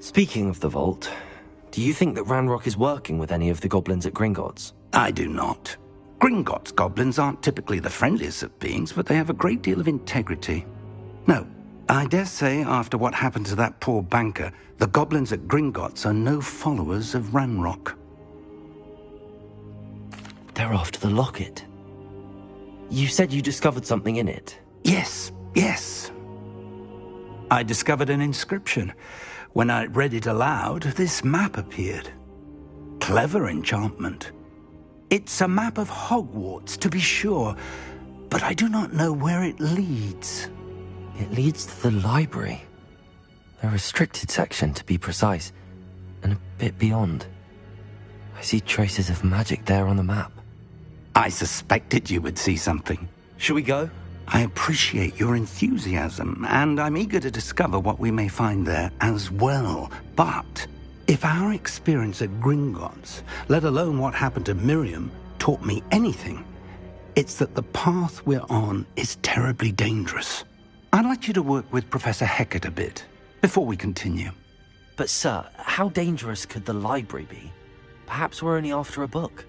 Speaking of the vault, do you think that Ranrock is working with any of the goblins at Gringotts? I do not. Gringotts goblins aren't typically the friendliest of beings, but they have a great deal of integrity. No, I dare say after what happened to that poor banker, the goblins at Gringotts are no followers of Ranrock. They're after the locket. You said you discovered something in it. Yes. I discovered an inscription. When I read it aloud, this map appeared. Clever enchantment. It's a map of Hogwarts, to be sure, but I do not know where it leads. It leads to the library. A restricted section, to be precise, and a bit beyond. I see traces of magic there on the map. I suspected you would see something. Shall we go? I appreciate your enthusiasm, and I'm eager to discover what we may find there as well. But if our experience at Gringotts, let alone what happened to Miriam, taught me anything, it's that the path we're on is terribly dangerous. I'd like you to work with Professor Hecat a bit before we continue. But sir, how dangerous could the library be? Perhaps we're only after a book.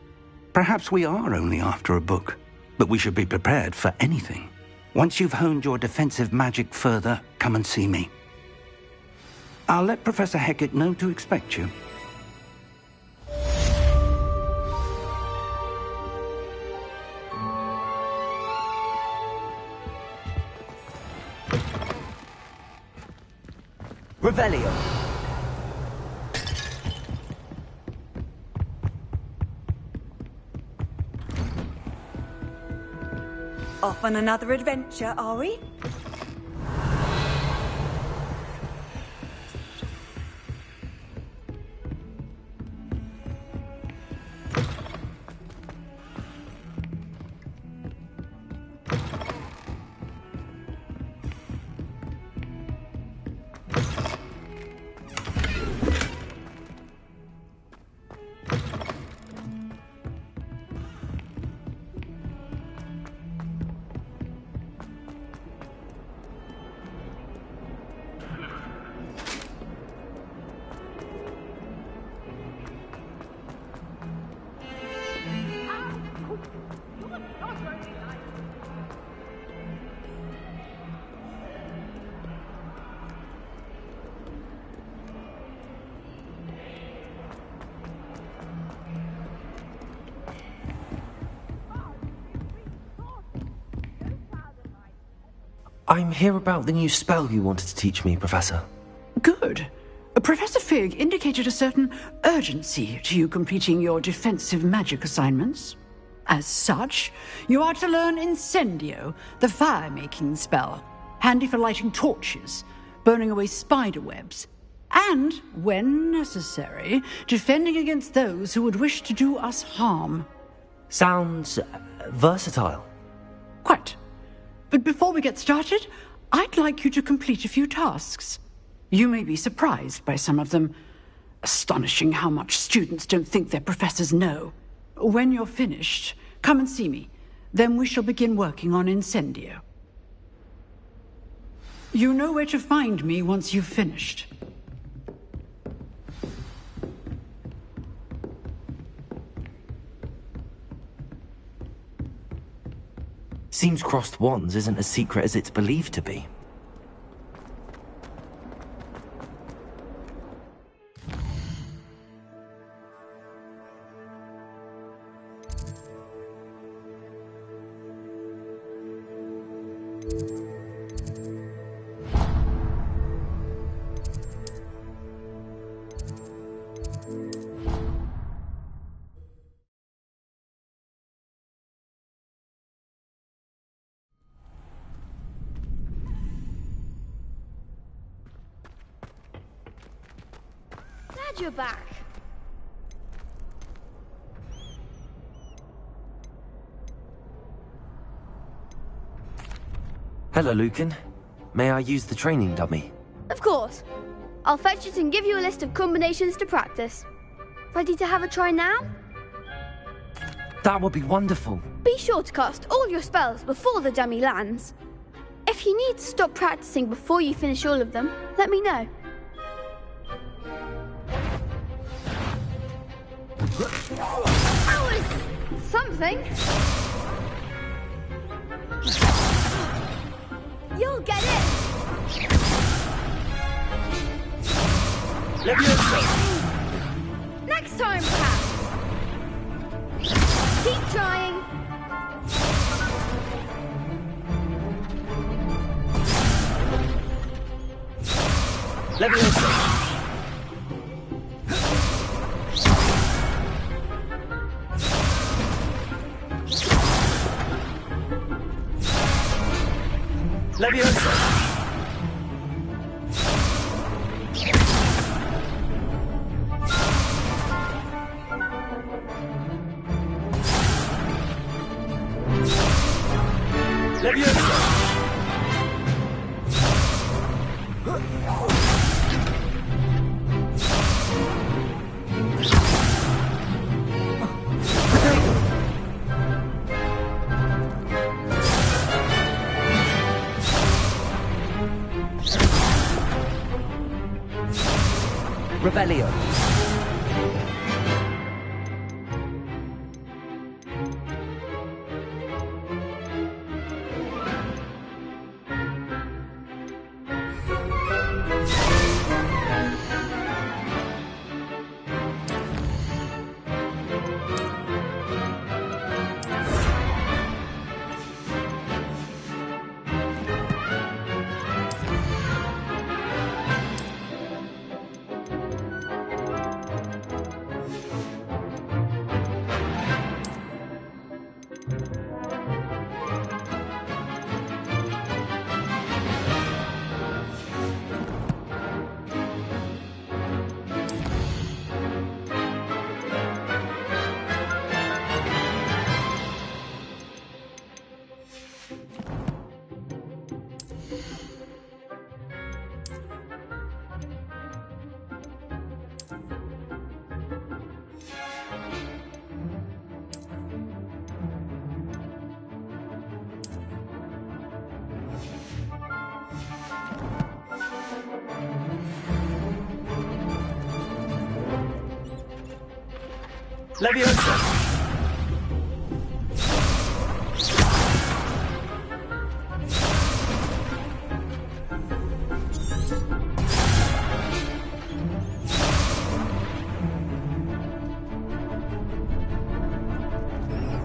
Perhaps we are only after a book, but we should be prepared for anything. Once you've honed your defensive magic further, come and see me. I'll let Professor Hecat know to expect you. Revelio. Off on another adventure, are we? I'm here about the new spell you wanted to teach me, Professor. Good. Professor Fig indicated a certain urgency to you completing your defensive magic assignments. As such, you are to learn Incendio, the fire-making spell, handy for lighting torches, burning away spider webs, and, when necessary, defending against those who would wish to do us harm. Sounds versatile. Quite. But before we get started, I'd like you to complete a few tasks. You may be surprised by some of them. Astonishing how much students don't think their professors know. When you're finished, come and see me. Then we shall begin working on Incendio. You know where to find me once you've finished. Seems crossed wands isn't as secret as it's believed to be. You're back. Hello, Lucan. May I use the training dummy? Of course. I'll fetch it and give you a list of combinations to practice. Ready to have a try now? That would be wonderful. Be sure to cast all your spells before the dummy lands. If you need to stop practicing before you finish all of them, let me know. That was something. You'll get it. Next time, perhaps. Keep trying. Leviosa! Revelio. Leviosa!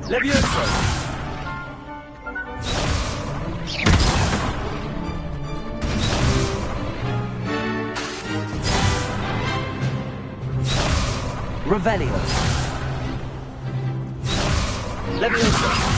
Leviosa! Revelio. Leviosa.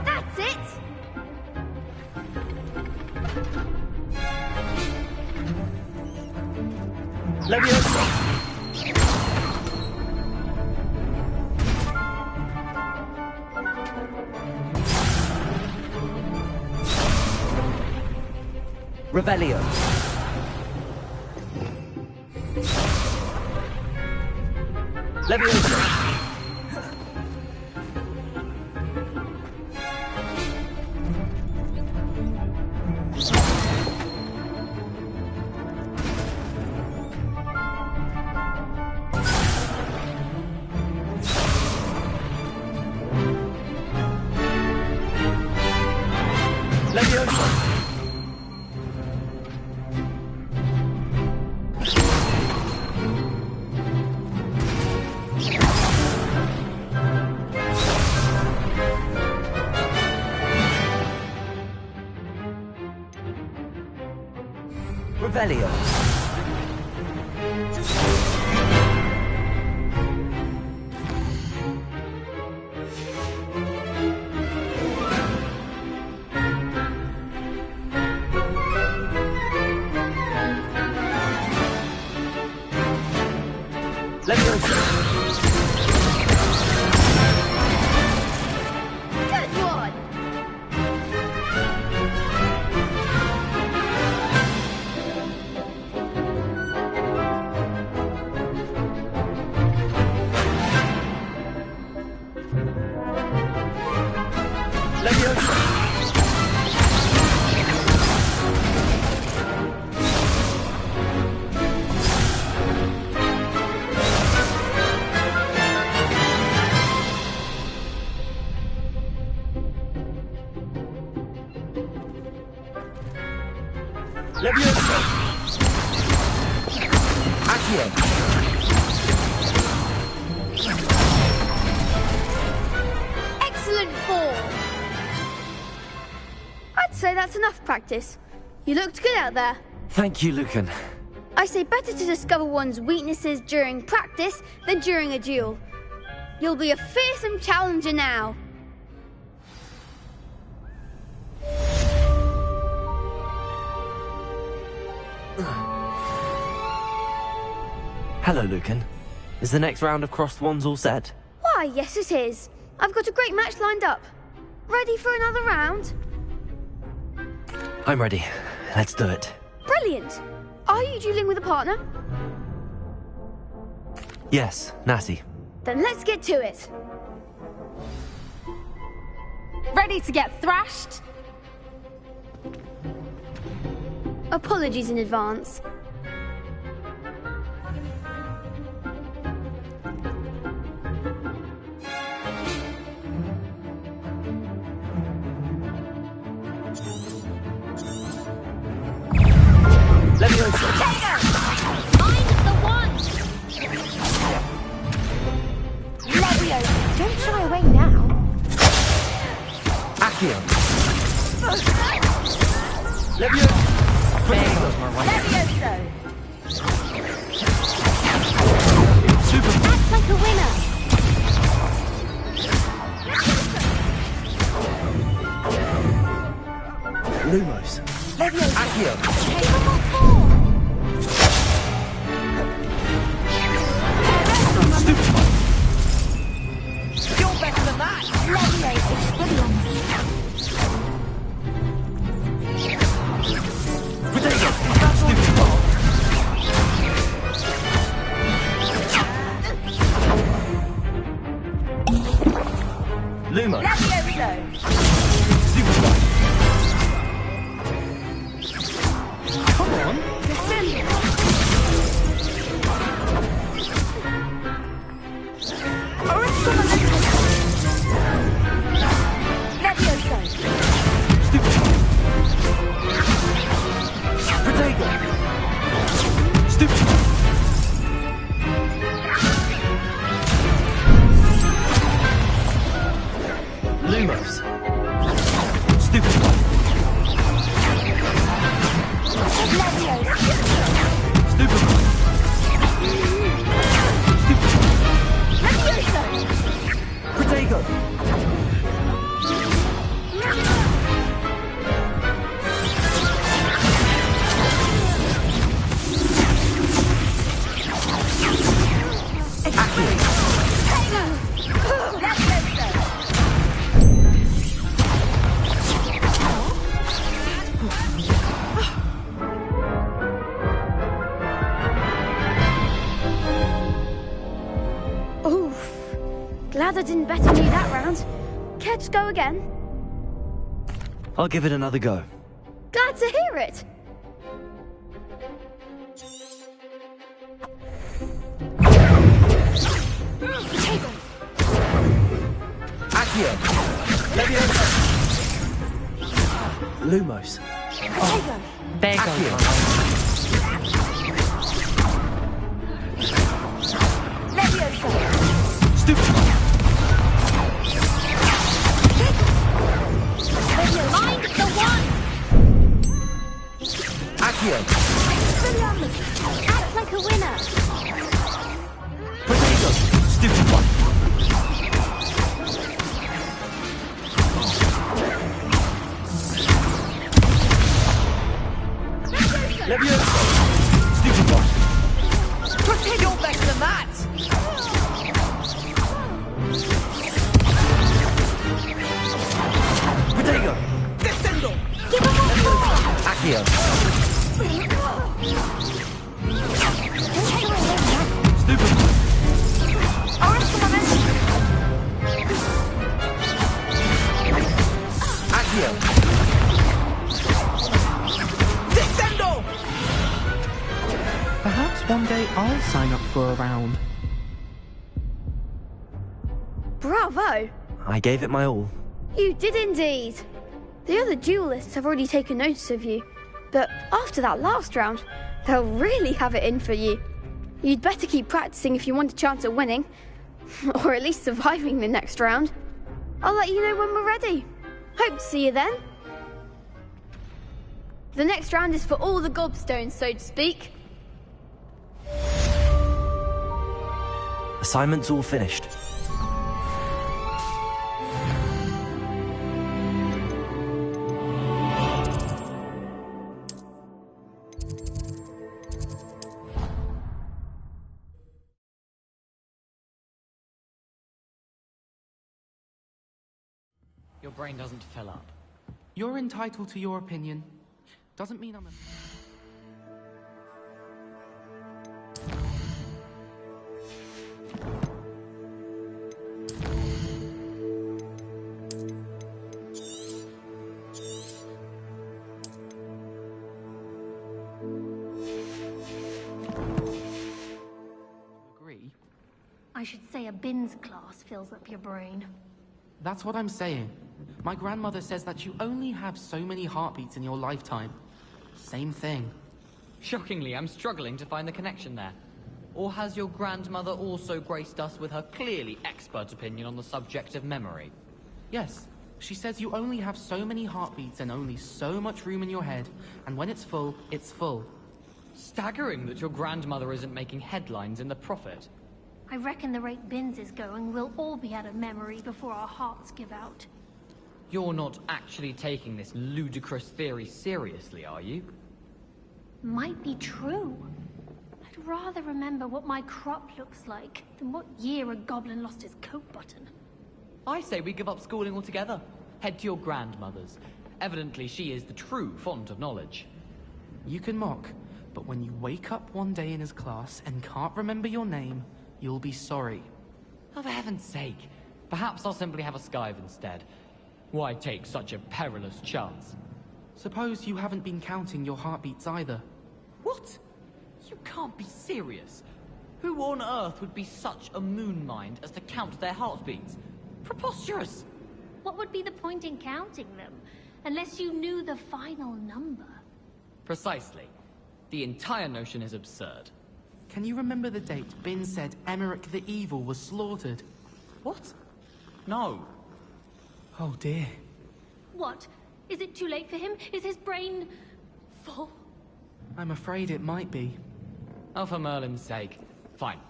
That's it! Leviosa. Revelio. Leviosa. Leviosa. Revelio. Leviosa. Good one! Leviosa. Leviosa. Accio. Excellent form! I'd say that's enough practice. You looked good out there. Thank you, Lucan. I say better to discover one's weaknesses during practice than during a duel. You'll be a fearsome challenger now. Hello, Lucan. Is the next round of crossed wands all set? Why, yes it is. I've got a great match lined up. Ready for another round? I'm ready. Let's do it. Brilliant! Are you dueling with a partner? Yes, Natty. Then let's get to it. Ready to get thrashed? Apologies in advance. Leviosa. I'm the one! Leviosa, don't shy away now. Accio. Leviosa. Levioso! Super. Act like a winner! Lumos. Accio. Stupefy. You're better than that! Leviate Expelliarmus. Potato. Stupefy. Lumos. Stupefy. Come on. Lumos. Stupefy. Stupefy. Protego. Oof. Glad I didn't bet on you that round. Care to go again? I'll give it another go. Glad to hear it. Accio. Leviosa. Lumos. Accio. Stupefy. Mind the one. Accio. Expelliarmus. Act like a winner. Potato. Stupefy. Leviosa. Stupefy. You're better than that. Potato. Descendo. Accio. Stupefy. Accio. Descendo. Perhaps one day I'll sign up for a round. Bravo. I gave it my all. You did indeed. The other duelists have already taken notice of you, but after that last round, they'll really have it in for you. You'd better keep practicing if you want a chance at winning, or at least surviving the next round. I'll let you know when we're ready. Hope to see you then. The next round is for all the gobstones, so to speak. Assignment's all finished. Your brain doesn't fill up. You're entitled to your opinion. Doesn't mean I'm a... Agree? I should say a bins class fills up your brain. That's what I'm saying. My grandmother says that you only have so many heartbeats in your lifetime. Same thing. Shockingly, I'm struggling to find the connection there. Or has your grandmother also graced us with her clearly expert opinion on the subject of memory? Yes. She says you only have so many heartbeats and only so much room in your head, and when it's full, it's full. Staggering that your grandmother isn't making headlines in the Prophet. I reckon the rate Bins is going, we'll all be out of memory before our hearts give out. You're not actually taking this ludicrous theory seriously, are you? Might be true. I'd rather remember what my crop looks like than what year a goblin lost his coat button. I say we give up schooling altogether. Head to your grandmother's. Evidently, she is the true font of knowledge. You can mock, but when you wake up one day in his class and can't remember your name, you'll be sorry. Oh, for heaven's sake. Perhaps I'll simply have a skive instead. Why take such a perilous chance? Suppose you haven't been counting your heartbeats either. What? You can't be serious. Who on earth would be such a moon mind as to count their heartbeats? Preposterous! What would be the point in counting them, unless you knew the final number? Precisely. The entire notion is absurd. Can you remember the date Bin said Emmerich the Evil was slaughtered? What? No. Oh dear. What? Is it too late for him? Is his brain full? I'm afraid it might be. Oh, for Merlin's sake. Fine.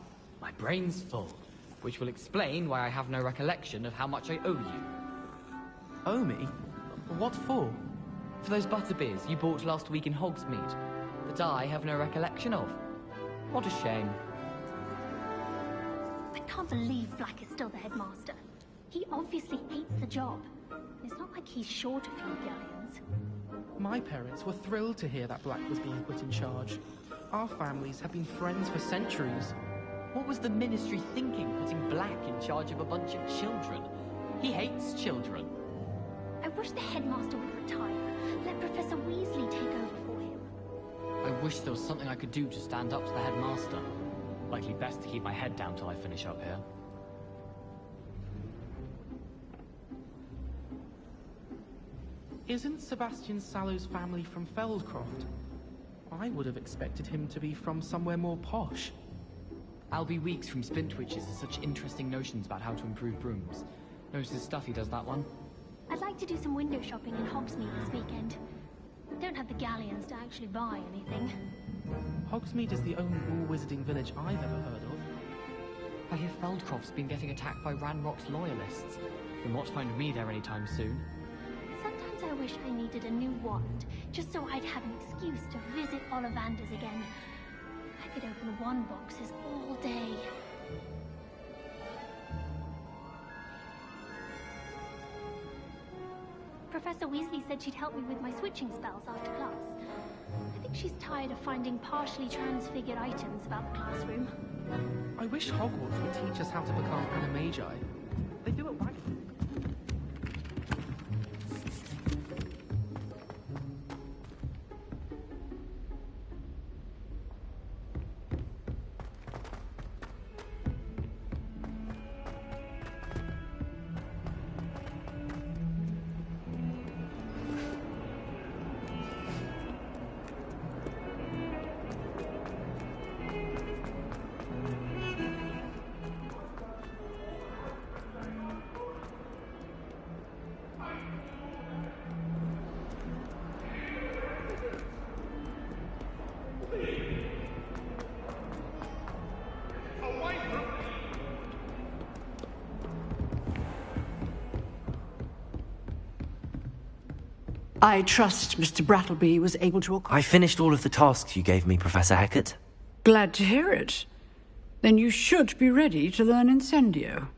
My brain's full, which will explain why I have no recollection of how much I owe you. Owe me? What for? For those butterbeers you bought last week in Hogsmeade, that I have no recollection of. What a shame. I can't believe Black is still the headmaster. He obviously hates the job. It's not like he's short a few galleons. My parents were thrilled to hear that Black was being put in charge. Our families have been friends for centuries. What was the Ministry thinking, putting Black in charge of a bunch of children? He hates children. I wish the headmaster would retire. Let Professor Weasley take over for him. I wish there was something I could do to stand up to the headmaster. Likely best to keep my head down till I finish up here. Isn't Sebastian Sallow's family from Feldcroft? I would have expected him to be from somewhere more posh. Albie Weeks from Spintwitches has such interesting notions about how to improve brooms. Knows his stuff, he does that one. I'd like to do some window shopping in Hogsmeade this weekend. Don't have the galleons to actually buy anything. Hogsmeade is the only wool wizarding village I've ever heard of. I hear Feldcroft's been getting attacked by Ranrock's loyalists. You'll not find me there anytime soon. Sometimes I wish I needed a new wand, just so I'd have an excuse to visit Ollivanders again. I could open wand boxes all day. Professor Weasley said she'd help me with my switching spells after class. I think she's tired of finding partially transfigured items about the classroom. I wish Hogwarts would teach us how to become animagi. They do it right. I trust Mr. Brattleby was able to... I finished all of the tasks you gave me, Professor Hackett. Glad to hear it. Then you should be ready to learn Incendio.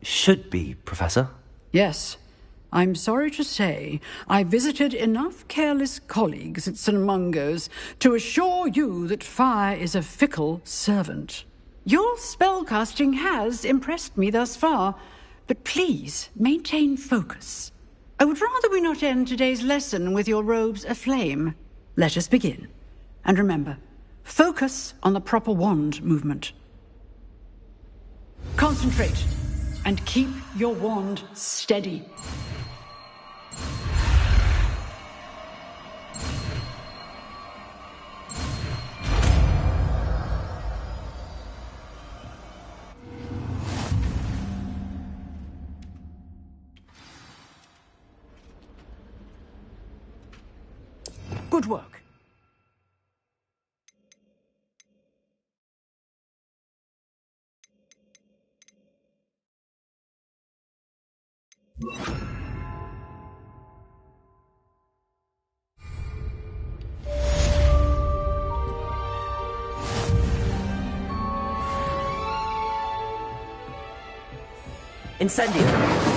Should be, Professor. Yes. I'm sorry to say, I visited enough careless colleagues at St. Mungo's to assure you that fire is a fickle servant. Your spellcasting has impressed me thus far, but please maintain focus. I would rather we not end today's lesson with your robes aflame. Let us begin. And remember, focus on the proper wand movement. Concentrate, and keep your wand steady. Good work. Incendio!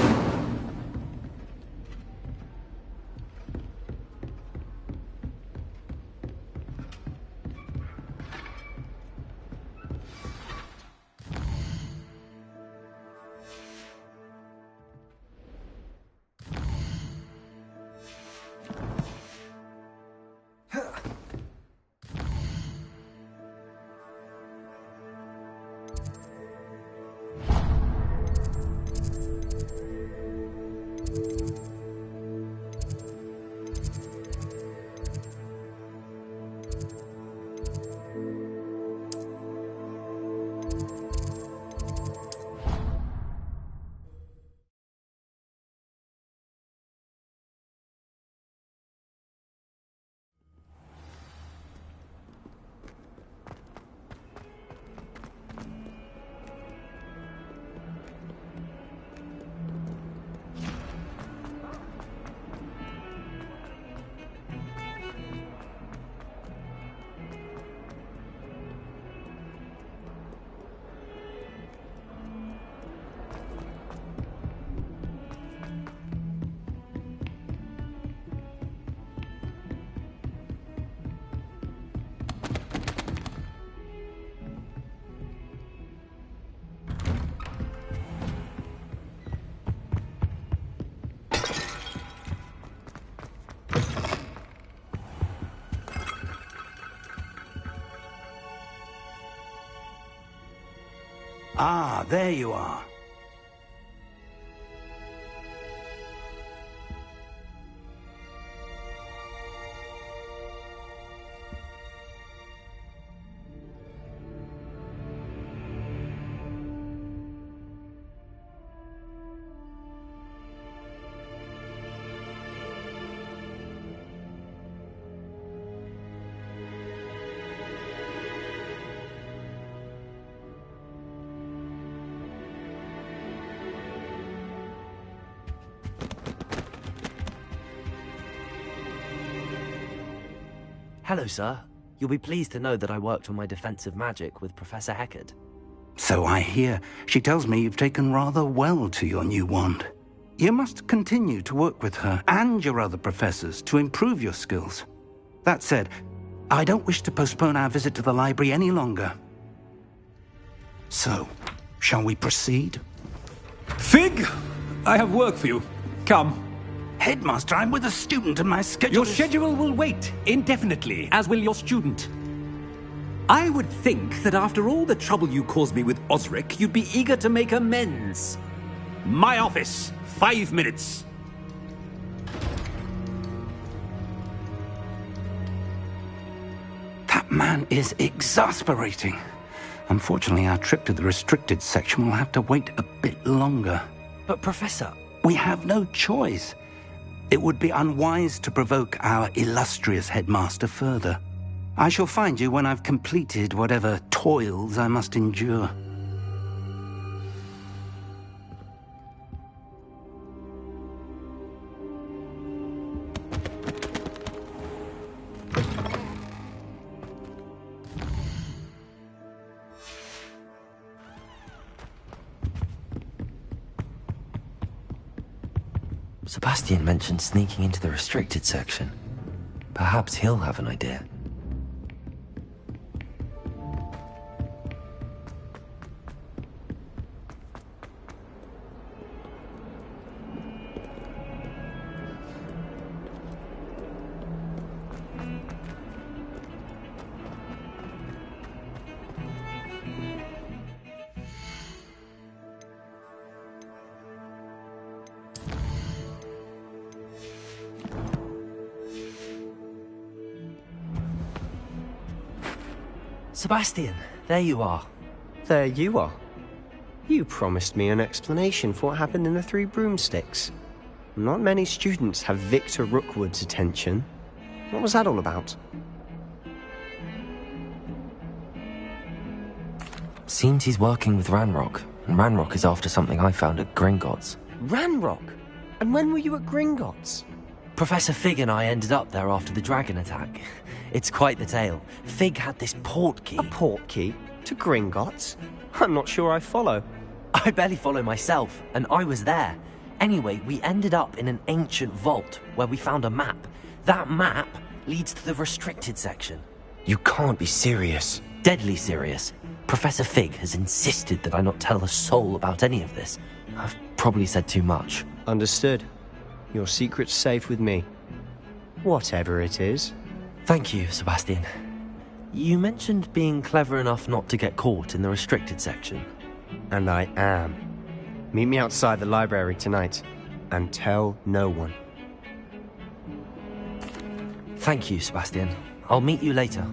Ah, there you are. Hello, sir. You'll be pleased to know that I worked on my defensive magic with Professor Heckard. So I hear. She tells me you've taken rather well to your new wand. You must continue to work with her and your other professors to improve your skills. That said, I don't wish to postpone our visit to the library any longer. So, shall we proceed? Fig! I have work for you. Come. Headmaster, I'm with a student and my schedule Your schedule will wait indefinitely, as will your student. I would think that after all the trouble you caused me with Osric, you'd be eager to make amends. My office, 5 minutes. That man is exasperating. Unfortunately, our trip to the restricted section will have to wait a bit longer. But, Professor... We have no choice. It would be unwise to provoke our illustrious headmaster further. I shall find you when I've completed whatever toils I must endure. Sebastian mentioned sneaking into the restricted section. Perhaps he'll have an idea. Sebastian, there you are. There you are. You promised me an explanation for what happened in the Three Broomsticks. Not many students have Victor Rookwood's attention. What was that all about? Seems he's working with Ranrock, and Ranrock is after something I found at Gringotts. Ranrock? And when were you at Gringotts? Professor Fig and I ended up there after the dragon attack. It's quite the tale. Fig had this port key. A port key? To Gringotts? I'm not sure I follow. I barely follow myself, and I was there. Anyway, we ended up in an ancient vault where we found a map. That map leads to the restricted section. You can't be serious. Deadly serious. Professor Fig has insisted that I not tell a soul about any of this. I've probably said too much. Understood. Your secret's safe with me. Whatever it is. Thank you, Sebastian. You mentioned being clever enough not to get caught in the restricted section. And I am. Meet me outside the library tonight, and tell no one. Thank you, Sebastian. I'll meet you later.